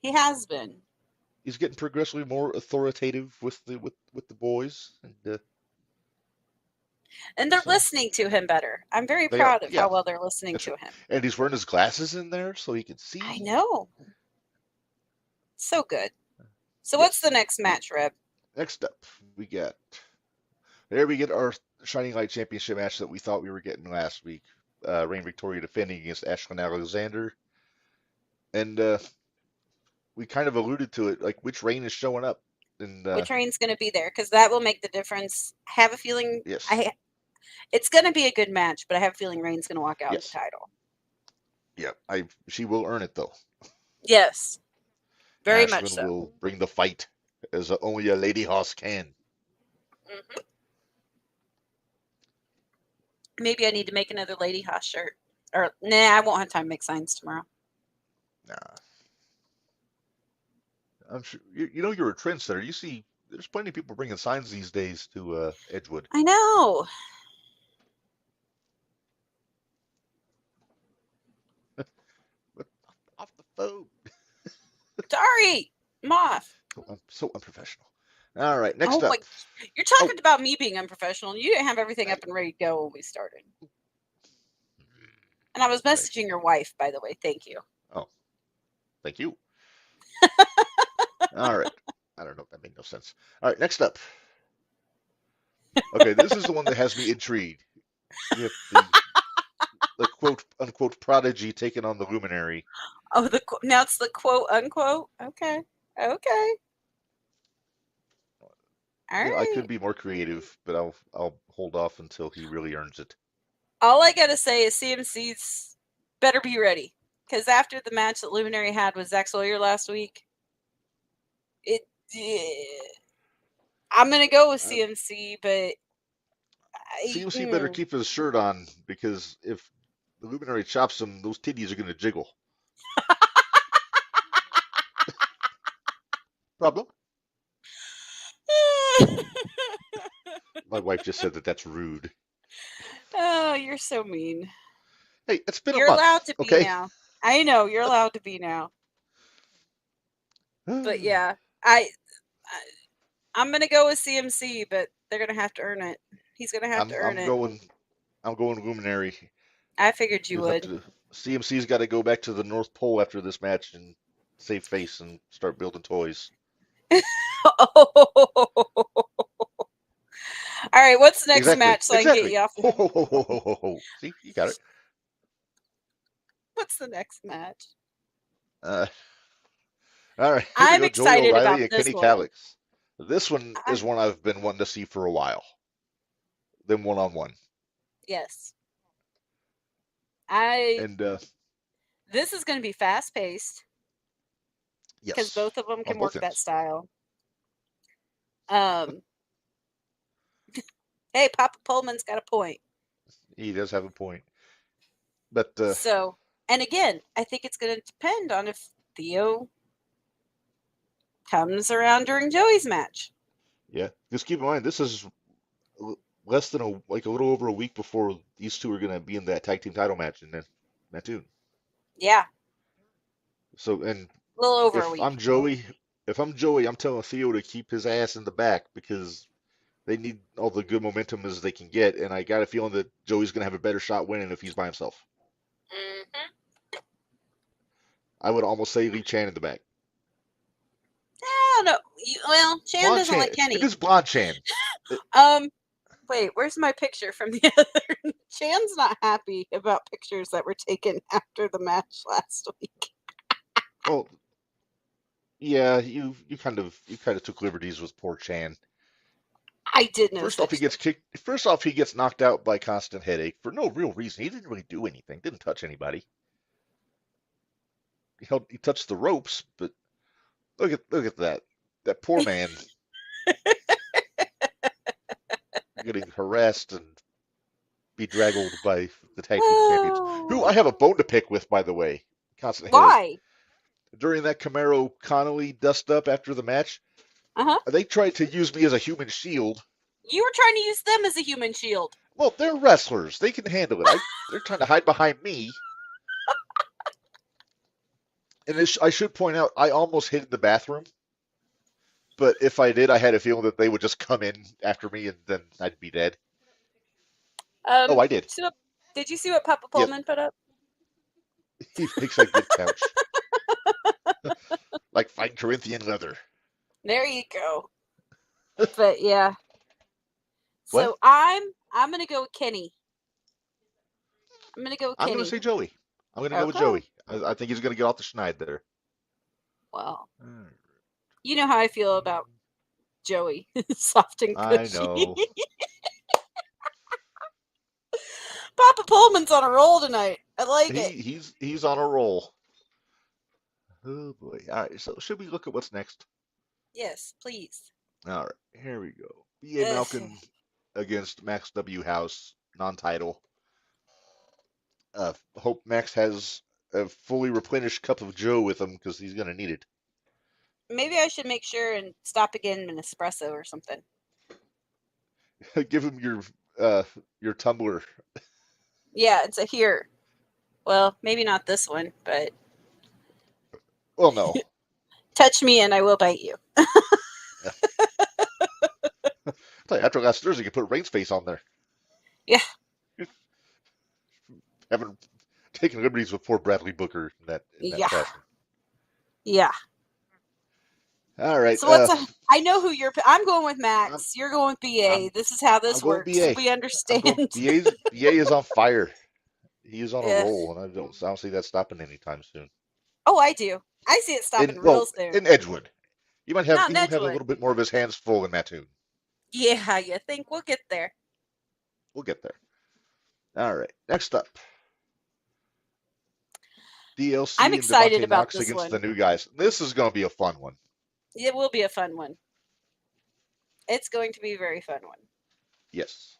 He has been. He's getting progressively more authoritative with the boys, And they're So- listening to him better. I'm very They proud are, of yeah. how well they're listening That's to right. him. and he's wearing his glasses in there so he can see. I know. So good. So Yes. what's the next match, Reb? Next up, we get our Shining Light Championship match that we thought we were getting last week. Reign Victoria defending against Ashlyn Alexander, and we kind of alluded to it, like which Reign is showing up. And Which Reigns going to be there? Because that will make the difference. I have a feeling. yes, It's going to be a good match, but I have a feeling Reigns going to walk out with Yes. the title. yeah, she will earn it though. Yes. Very Ashlyn much so. will bring the fight as only a lady horse can. Hmm. Maybe I need to make another Lady Hoss shirt. Or, nah, I won't have time to make signs tomorrow. Nah. I'm sure you know you're a trendsetter. You see, there's plenty of people bringing signs these days to Edgewood. I know. But off the phone. Sorry, I'm off. I'm so unprofessional. All right, next Oh up. my! You're talking about me being unprofessional. You didn't have everything up and ready to go when we started. And I was Right. messaging your wife, by the way. Thank you. Oh, thank you. All right. I don't know. That made no sense. All right, next up. Okay, this is the one that has me intrigued. We have the quote unquote prodigy taking on the luminary. Oh, now it's the quote unquote. Okay. Okay. All I right. could be more creative, but I'll hold off until he really earns it. All I gotta say is CMC's better be ready, because after the match that Luminary had with Zack Sawyer last week, I'm gonna go with CMC, but CMC better keep his shirt on because if the luminary chops him, those titties are gonna jiggle. Problem? My wife just said that that's rude. Oh, you're so mean. Hey, it's been You're a month. allowed to be Okay. now. I know you're allowed to be now. But yeah, I'm gonna go with CMC, but they're gonna have to earn it. He's gonna have to earn it. I'm going luminary. I figured you would. CMC's got to go back to the North Pole after this match and save face and start building toys. All right, what's the next Exactly. match so I can get you off? See, you got it. What's the next match? All right. Here I'm we go. excited Joey O'Reilly about and this Kenny one. Calix. This one is one I've been wanting to see for a while. Them one-on-one. Yes. And this is going to be fast-paced. yes. Because both of them can work that style. Hey, Papa Pullman's got a point. He does have a point. But so, and again, I think it's going to depend on if Theo comes around during Joey's match. Yeah, just keep in mind this is less than a little over a week before these two are going to be in that tag team title match in Mattoon. Yeah. So and a little over a week. If I'm Joey, I'm telling Theo to keep his ass in the back because they need all the good momentum as they can get, and I got a feeling that Joey's going to have a better shot winning if he's by himself. Mm-hmm. I would almost say Lee Chan in the back. No. Well, Chan Blonde doesn't like Kenny. It is Blonde Chan. Wait, where's my picture from the other? Chan's not happy about pictures that were taken after the match last week. Well, yeah, you kind of took liberties with poor Chan. I did know. First off, he gets knocked out by constant headache for no real reason. He didn't really do anything. Didn't touch anybody. He touched the ropes, but look at that poor man getting harassed and bedraggled by the tag team champions, who I have a bone to pick with, by the way. Constant headache. Why? During that Camaro Connolly dust up after the match, they tried to use me as a human shield. You were trying to use them as a human shield. Well, they're wrestlers. They can handle it. They're trying to hide behind me. And I should point out, I almost hid in the bathroom. But if I did, I had a feeling that they would just come in after me and then I'd be dead. I did. Did you see what Papa Pullman put up? He makes a good couch. Like fine Corinthian leather. There you go. But yeah. What? So I'm gonna go with Kenny. I'm gonna say Joey. I'm gonna go with Joey. I think he's gonna get off the schneid there. Well, you know how I feel about Joey. Soft and cushy. I know. Papa Pullman's on a roll tonight. I like it. He's on a roll. Oh boy. All right, so should we look at what's next? Yes, please. All right, here we go. B.A. Malkin against Max W. House, non-title. Hope Max has a fully replenished cup of Joe with him because he's going to need it. Maybe I should make sure and stop again an espresso or something. Give him your tumbler. Yeah, it's a here. Well, maybe not this one, but... Well, no. Touch me and I will bite you. I tell you, after last Thursday, you put Rain's face on there. Yeah. Haven't taken liberties with poor Bradley Booker in that Yeah. fashion. Yeah. All right. So I know who you're. I'm going with Max. You're going with BA. This is how I'm this going works. BA. We understand. BA is on fire. He is on a Yeah. roll, and I don't see that stopping anytime soon. Oh, I do. I see it stopping real soon. In Edgewood, he might have Not in have a Edgewood. little bit more of his hands full in Mattoon. Yeah, you think we'll get there? We'll get there. All right. Next up, DLC I'm and excited Devontae about Knox this against one. the new guys. This is going to be a fun one. It will be a fun one. It's going to be a very fun one. Yes.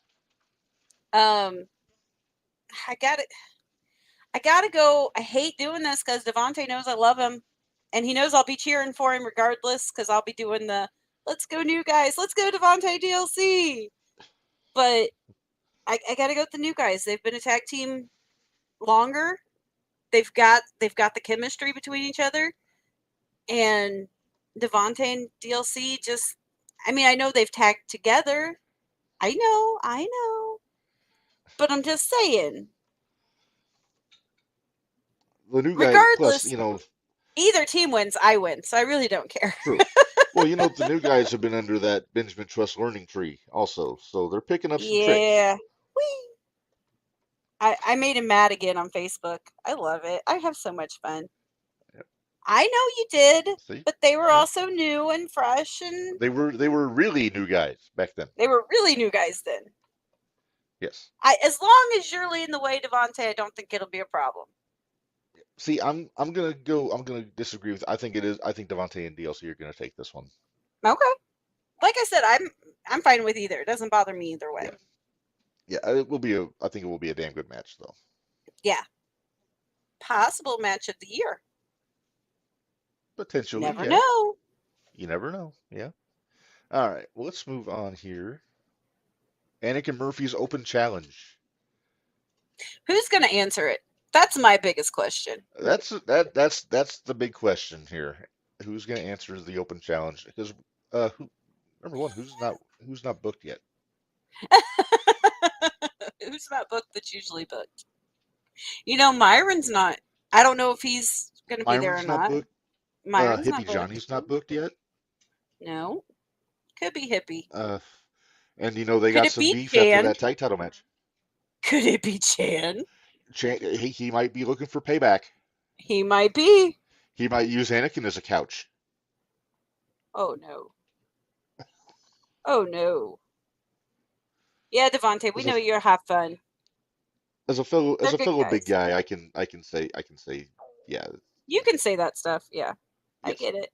I gotta go. I hate doing this because Devontae knows I love him, and he knows I'll be cheering for him regardless because I'll be doing the "Let's go new guys, let's go Devontae DLC." But I gotta go with the new guys. They've been a tag team longer. They've got the chemistry between each other, and Devontae and DLC just. I mean, I know they've tagged together. I know. But I'm just saying. The new guy, Regardless, plus, either team wins, I win. So I really don't care. True. Well, the new guys have been under that Benjamin Trust learning tree also, so they're picking up some tricks. Yeah. Whee! I made him mad again on Facebook. I love it. I have so much fun. Yep. I know you did, See? but they were also new and fresh, and they were really new guys back then. they were really new guys then. Yes. As long as you're leading the way, Devontae, I don't think it'll be a problem. See, I'm gonna disagree with. I think Devontae and DLC are gonna take this one. Okay. Like I said, I'm fine with either. It doesn't bother me either way. Yeah, it will be I think it will be a damn good match though. Yeah. Possible match of the year. Potentially. Never yeah. know. You never know. Yeah. All right. Well, let's move on here. Anakin Murphy's open challenge. Who's going to answer it? That's my biggest question. That's the big question here. Who's going to answer the open challenge? Because number one, who's not booked yet? Who's not booked that's usually booked? Myron's not. I don't know if he's going to be there or not. Booked. Myron's Hippie not booked. Johnny's not booked yet. No. Could be Hippie. And they got some beef after that tag title match. Could it be Chan? He might be looking for payback. He might be. He might use Anakin as a couch. Oh no. Oh no. Yeah, Devontae, we know you'll have fun. As a fellow big guys. guy, I can say yeah. You can say that stuff, yeah. Yes. I get it.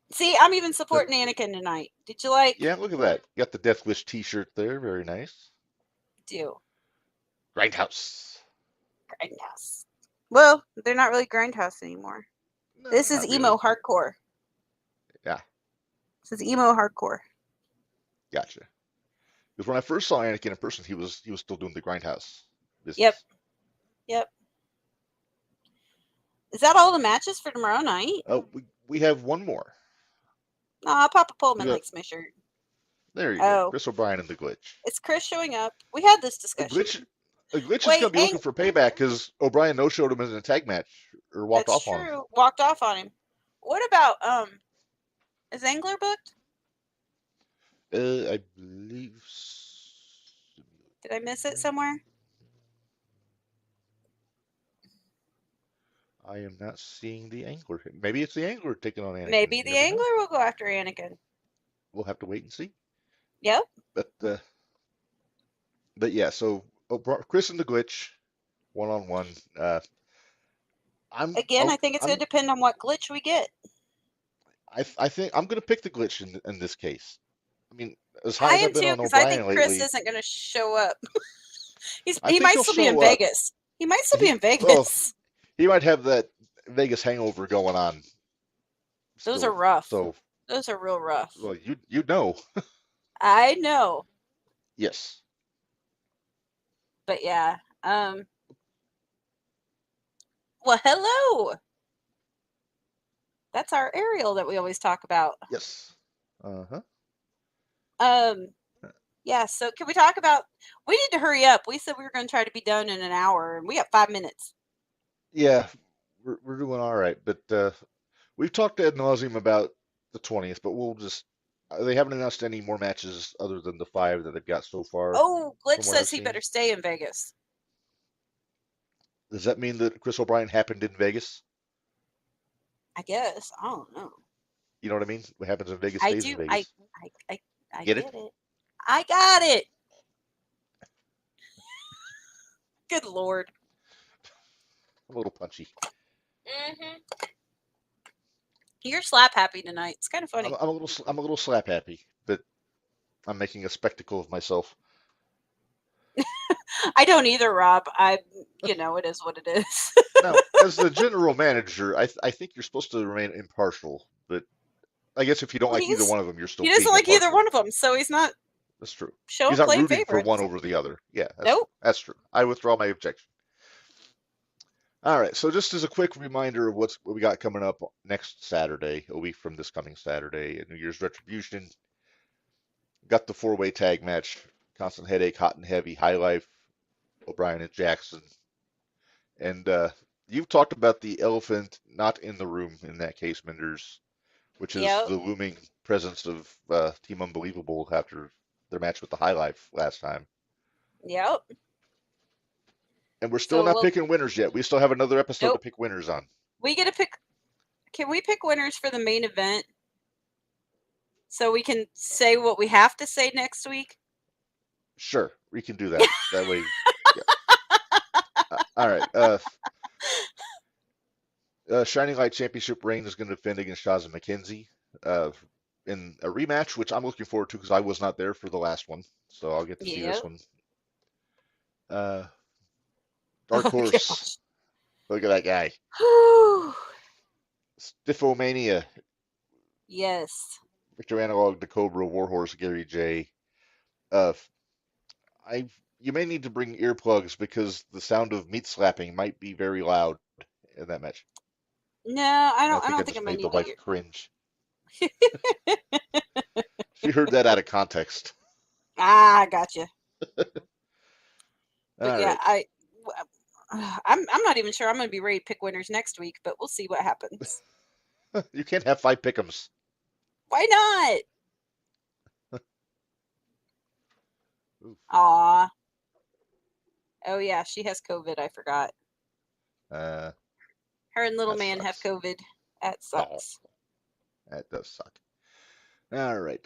See, I'm even supporting Anakin tonight. Did you like? Yeah, look at that. You got the Death Wish T-shirt there. Very nice. Do. Grindhouse. Grindhouse. Well, they're not really Grindhouse anymore. No, this is emo hardcore. Yeah. This is emo hardcore. Gotcha. Because when I first saw Anakin in person, he was still doing the Grindhouse business. Yep. Is that all the matches for tomorrow night? Oh, we have one more. Papa Pullman likes my shirt. There you go. Chris O'Brien and the Glitch. It's Chris showing up. We had this discussion. The Glitch is going to be looking for payback because O'Brien no-showed him in a tag match or walked off on him. That's true. Walked off on him. What about is Angler booked? I believe. Did I miss it somewhere? I am not seeing the Angler. Maybe it's the Angler taking on Anakin. Maybe the Angler will go after Anakin. We'll have to wait and see. Yep. But yeah, so Chris and the Glitch, one-on-one. I think it's going to depend on what glitch we get. I think I'm going to pick the Glitch in this case. I mean, as high as I've been on O'Brien I think Chris lately, isn't going to show up. He might still be in Vegas. He might still be in Vegas. Well, he might have that Vegas hangover going on. Those are rough. Those are real rough. Well, you know. I know. Yes. But yeah, Well, hello. That's our Ariel that we always talk about. Yes. Uh-huh. Yeah, so can we talk about, we need to hurry up. We said we were going to try to be done in an hour, and we got 5 minutes. Yeah, we're doing all right, but we've talked ad nauseum about the 20th, but we'll just they haven't announced any more matches other than the 5 that they've got so far, Oh, Glitch from what I've says he seen. better stay in Vegas. Does that mean that Chris O'Brien happened in Vegas? I guess. I don't know. You know what I mean? What happens in Vegas I stays in do. I Vegas. get Get it? it. I got it. Good Lord. A little punchy. Mm-hmm. You're slap happy tonight. It's kind of funny. I'm a little slap happy, but I'm making a spectacle of myself. I don't either, Rob. It is what it is. Now, as the general manager, I think you're supposed to remain impartial, but I guess if you don't Well, like either one of them, you're still he doesn't being like either impartial. one of them, so he's not That's true. showing He's not playing rooting for favorites. one over the other. Yeah, Nope. That's true. I withdraw my objection. All right, so just as a quick reminder of what we got coming up next Saturday, a week from this coming Saturday, at New Year's Retribution, got the 4-way tag match, Constant Headache, Hot and Heavy, High Life, O'Brien and Jackson. And you've talked about the elephant not in the room in that case, Minderz, which is Yep. the looming presence of Team Unbelievable after their match with the High Life last time. Yep. And we're still not picking winners yet. We still have another episode to pick winners on. We get to pick. Can we pick winners for the main event? So we can say what we have to say next week? Sure, we can do that. That way. Yeah. All right. Shining Light Championship reign is going to defend against Shazza McKenzie in a rematch, which I'm looking forward to because I was not there for the last one, so I'll get to see this one. Dark Horse. Gosh. Look at that guy. Stiffomania. Yes. Victor Analog, the Cobra, Warhorse, Gary J. You may need to bring earplugs because the sound of meat slapping might be very loud in that match. No, I don't think just I might made the need wife cringe. She heard that out of context. I gotcha. But yeah, right. I'm not even sure I'm going to be ready to pick winners next week, but we'll see what happens. You can't have 5 pick'ems. Why not? Aw. Oh yeah, she has COVID. I forgot. Her and little man have COVID. That sucks. Oh, that does suck. All right.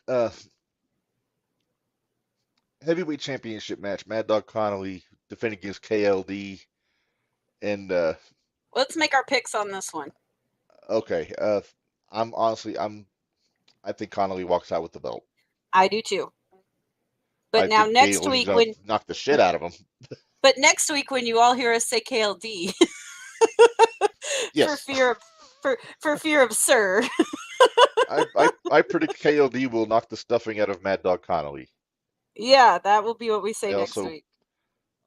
Heavyweight championship match. Mad Dog Connolly defending against KLD. And let's make our picks on this one. Okay. I think Connolly walks out with the belt. I do too. But now next week when knock the shit out of him. But next week when you all hear us say KLD, yes. for fear of Sir. I predict KLD will knock the stuffing out of Mad Dog Connolly. Yeah, that will be what we say next week.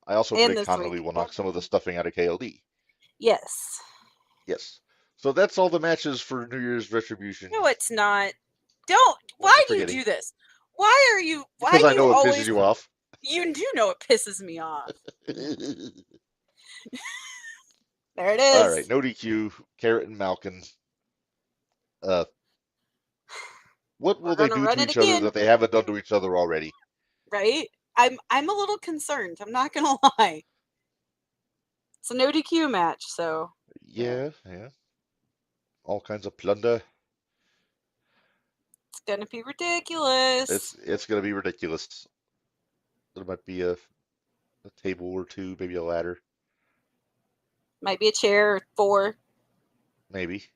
I also predict Connolly will knock some of the stuffing out of KLD. Yes. Yes. So that's all the matches for New Year's Retribution. No, it's not. Why do you do this? Why are you? Because I know it pisses you off. You do know it pisses me off. There it is. All right, no DQ, Carrot and Malkin. What will they do to each other that they haven't done to each other already? Right? I'm a little concerned. I'm not gonna lie. It's a no DQ match, so. Yeah. All kinds of plunder. It's gonna be ridiculous. It's gonna be ridiculous. There might be a table or two, maybe a ladder. Might be a chair or 4. Maybe.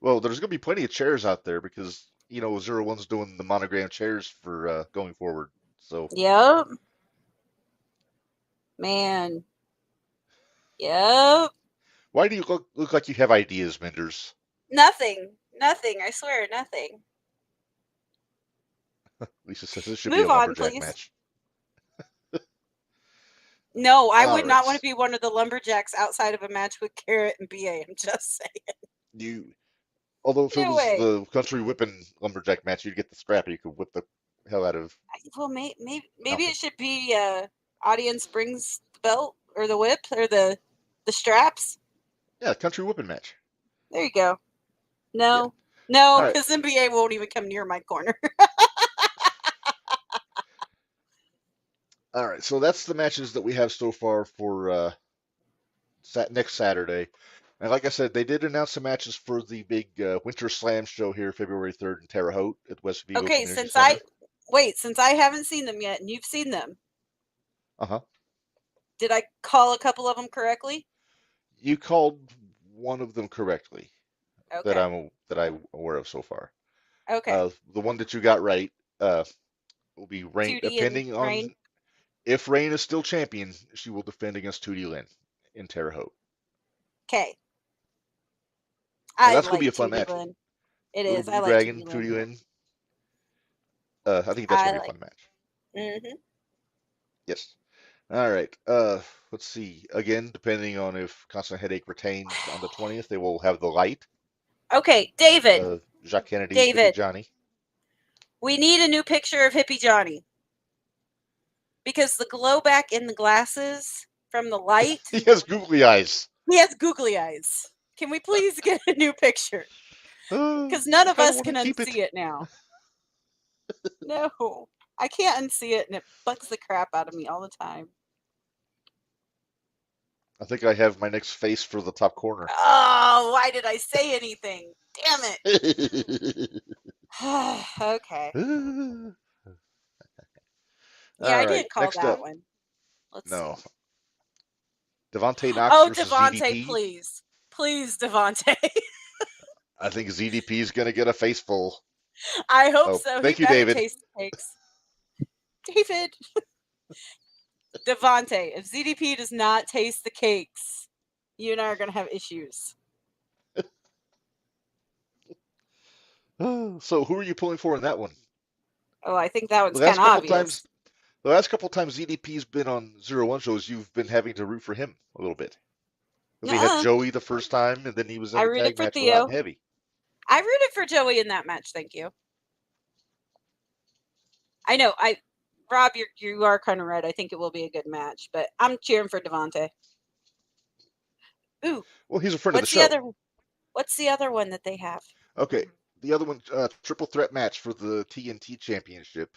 Well, there's gonna be plenty of chairs out there because 01's doing the monogram chairs for going forward. So. Yep. Man. Yep. Why do you look like you have ideas, Minderz? Nothing. I swear, nothing. Lisa says this should be a lumberjack match. No, I would All not want right. to be one of the lumberjacks outside of a match with Carrot and BA. I'm just saying. Although if it No was way. the country whipping lumberjack match, you'd get the strap and you could whip the hell out of Well, maybe Malcolm. it should be audience brings the belt or the whip or the straps. Yeah, country whipping match. There you go. Yeah. No, All right. because NBA won't even come near my corner. All right. So that's the matches that we have so far for next Saturday. And like I said, they did announce the matches for the big Winter Slam show here, February 3rd in Terre Haute at West Vigo Okay, Community Center. since I haven't seen them yet, and you've seen them, Uh-huh. did I call a couple of them correctly? You called one of them correctly Okay. that I'm aware of so far. Okay. The one that you got right will be Rain, 2D and depending on Rain. if Rain is still champion, she will defend against 2D Lynn in Terre Haute. Okay. And I that's gonna like be a fun 2D match. Lynn. It Little is. I Blue like Dragon, 2D 2D Lynn. Lynn. I think that's gonna be a fun match. Mm-hmm. Yes. All right. Let's see. Again, depending on if Constant Headache retains on the 20th, they will have the light. Okay, David. Jacques Kennedy, David. Hippie Johnny. We need a new picture of Hippie Johnny. Because the glow back in the glasses from the light, He has googly eyes. he has googly eyes. Can we please get a new picture? Because none of us can unsee it now. No, I can't unsee it, and it bugs the crap out of me all the time. I think I have my next face for the top corner. Oh, why did I say anything? Damn it. Okay. Yeah, I didn't call next that up. one. Let's No. see. Devontae Knox Oh, versus Devontae, ZDP. please. Please, Devontae. I think ZDP is going to get a face full. I hope Oh, so. thank He you, better David. taste the cakes. David. Devontae, if ZDP does not taste the cakes, you and I are going to have issues. So who are you pulling for in that one? Oh, I think that one's The kind last of couple obvious. the last couple times ZDP's been on 0-1 shows, you've been having to root for him a little bit. Because he had Joey the first time, and then he was in I the rooted tag for match with Theo. Hot and Heavy. I rooted for Joey in that match. Thank you. I know. Rob, you are kind of right. I think it will be a good match, but I'm cheering for Devontae. Ooh. Well, he's a friend of the show. What's the other one that they have? Okay, the other one, triple threat match for the TNT Championship.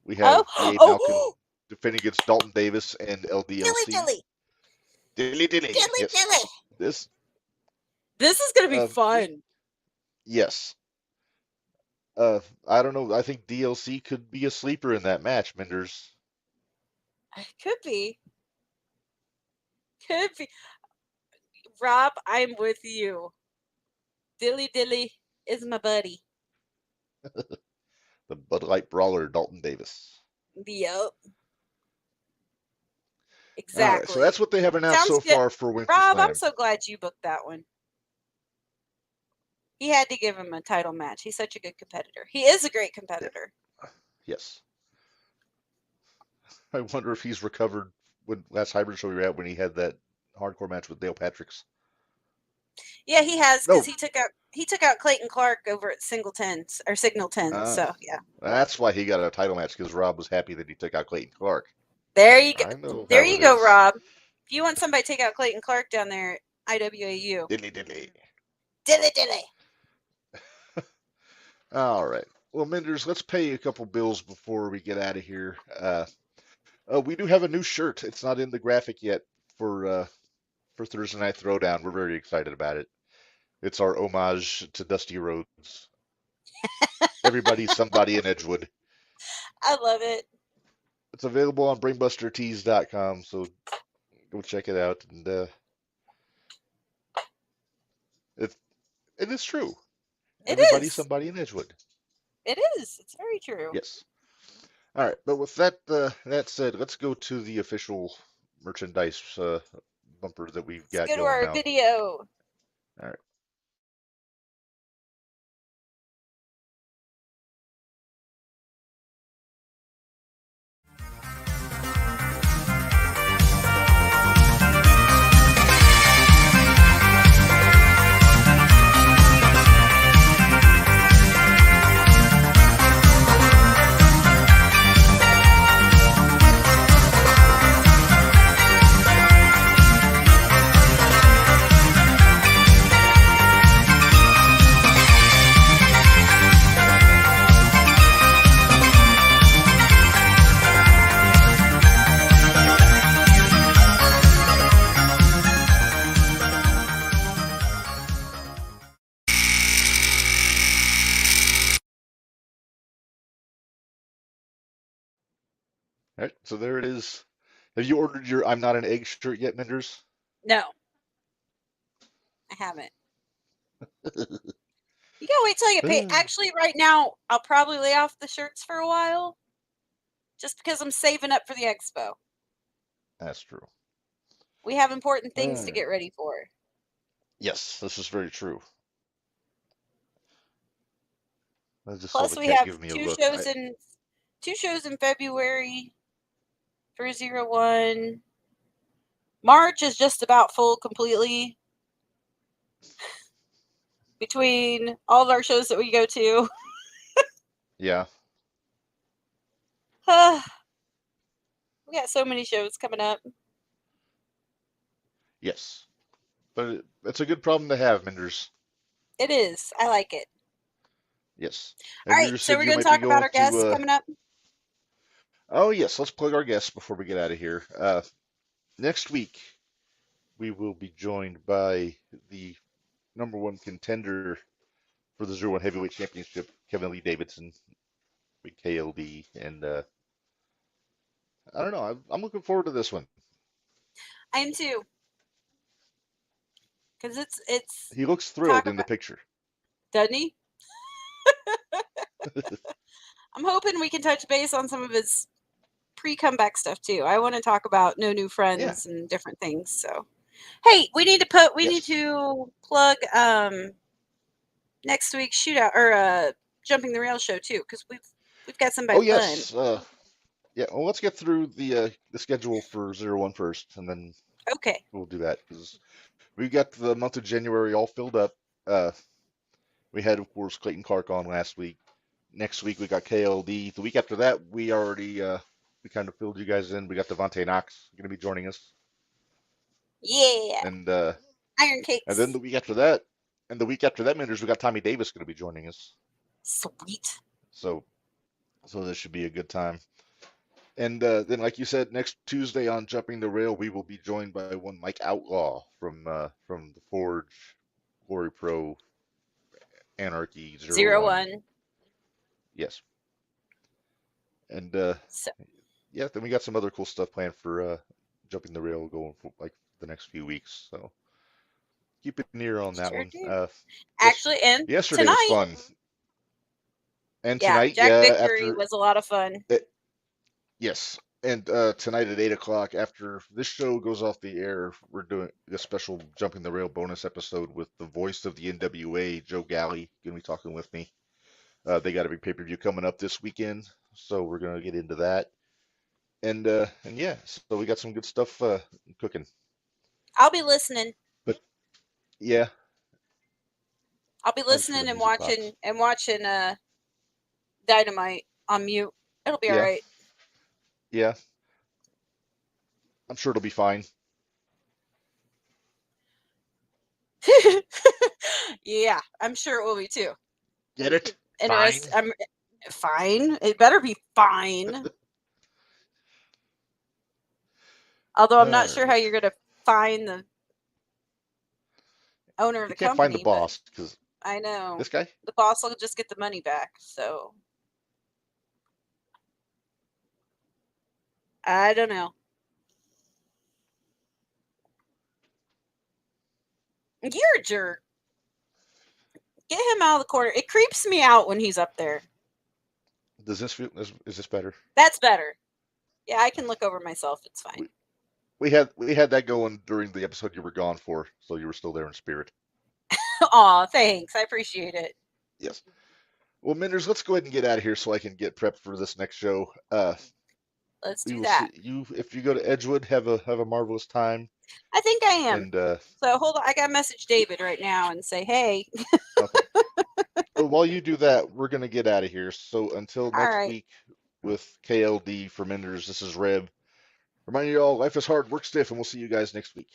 We have B.A. Malcolm defending against Dalton Davis and LDLC. Dilly. Yes. This is going to be fun. Yes. I don't know. I think DLC could be a sleeper in that match, Minderz. It could be. Could be. Rob, I'm with you. Dilly is my buddy. The Bud Light Brawler, Dalton Davis. Yep. Exactly. All right, so that's what they have announced so far for Winter Rob, Slam. I'm so glad you booked that one. He had to give him a title match. He's such a good competitor. He is a great competitor. Yes. I wonder if he's recovered when last hybrid show we were at when he had that hardcore match with Dale Patricks. Yeah, he has, because he took out Clayton Clark over at Signal 10. So yeah. That's why he got a title match, because Rob was happy that he took out Clayton Clark. There you go. I know there how you it go, is. Rob. If you want somebody to take out Clayton Clark down there at IWAU. Dilly. Dilly. All right. Well, Minderz, let's pay a couple bills before we get out of here. We do have a new shirt. It's not in the graphic yet for Thursday Night Throwdown. We're very excited about it. It's our homage to Dusty Rhodes. Everybody's somebody in Edgewood. I love it. It's available on brainbustertees.com, so go check it out. And it's true. Everybody's somebody in Edgewood. It is. It's very true. Yes. All right, but with that said, let's go to the official merchandise bumper that we've got Let's go to going our now. video. All right. All right, so there it is. Have you ordered your "I'm not an egg" shirt yet, Minders? No, I haven't. You gotta wait till I get paid. Actually, right now, I'll probably lay off the shirts for a while, just because I'm saving up for the expo. That's true. We have important things to Alright. get ready for. Yes, this is very true. I just saw Plus, the we cat have give me a two look. shows in February for 01. March is just about full completely between all of our shows that we go to. Yeah, We got so many shows coming up. yes. But it's a good problem to have, Minders. It is. I like it. Yes. All And right, you so said we're you going to might be talk about going our guests to. coming up. Oh, yes, let's plug our guests before we get out of here. Next week, we will be joined by the #1 contender for the 01 Heavyweight Championship, Kevin Lee Davidson, big KLD. And I don't know, I'm looking forward to this one. I am too. Because it's He looks talk thrilled in the about, picture. doesn't he? I'm hoping we can touch base on some of his pre-comeback stuff too. I want to talk about No New Friends and different things. So, hey, we need to plug next week's shootout or Jumping the Rail show too, because we've got somebody Oh, yes. Yeah, well, let's get through the schedule for 01 first, and then Okay. we'll do that, because we got the month of January all filled up. We had, of course, Clayton Clark on last week. Next week we got KLD. The week after that, we already we kind of filled you guys in. We got Devontae Knox going to be joining us, Yeah. and Iron Cakes. and then the week after that, Minders, we got Tommy Davis going to be joining us. Sweet. So this should be a good time. And then, like you said, next Tuesday on Jumping the Rail, we will be joined by one Mike Outlaw from the Forge, Glory Pro, Anarchy 01. Yes. And So, yeah, then we got some other cool stuff planned for Jumping the Rail going for like the next few weeks. So keep an ear on that sure one. do. Actually, and yesterday tonight, was fun. And yeah, tonight, Jack yeah, Victory was a lot of fun. Yes. And tonight at 8 o'clock, after this show goes off the air, we're doing a special Jumping the Rail bonus episode with the voice of the NWA, Joe Galley, going to be talking with me. They got a big pay-per-view coming up this weekend, so we're going to get into that. And yeah, so we got some good stuff cooking. I'll be listening. But yeah, I'll be listening and watching Dynamite on mute. It'll be all right. Yeah. I'm sure it'll be fine. Yeah, I'm sure it will be too. Get it? Interesting. I'm fine. It better be fine. Although I'm not sure how you're going to find the owner of the can't company. Find the boss, because I know this guy. The boss will just get the money back. So I don't know. You're a jerk. Get him out of the corner. It creeps me out when he's up there. Does this feel? Is this better? That's better. Yeah, I can look over myself. It's fine. We had that going during the episode you were gone for, so you were still there in spirit. Aw, thanks. I appreciate it. Yes. Well, Minders, let's go ahead and get out of here so I can get prepped for this next show. Let's do that. If you go to Edgewood, have a marvelous time. I think I am. And so hold on, I gotta message David right now and say, hey. Okay. Well, while you do that, we're gonna get out of here. So until next week with KLD for Minders, this is Reb. Reminding you all, life is hard, work stiff, and we'll see you guys next week.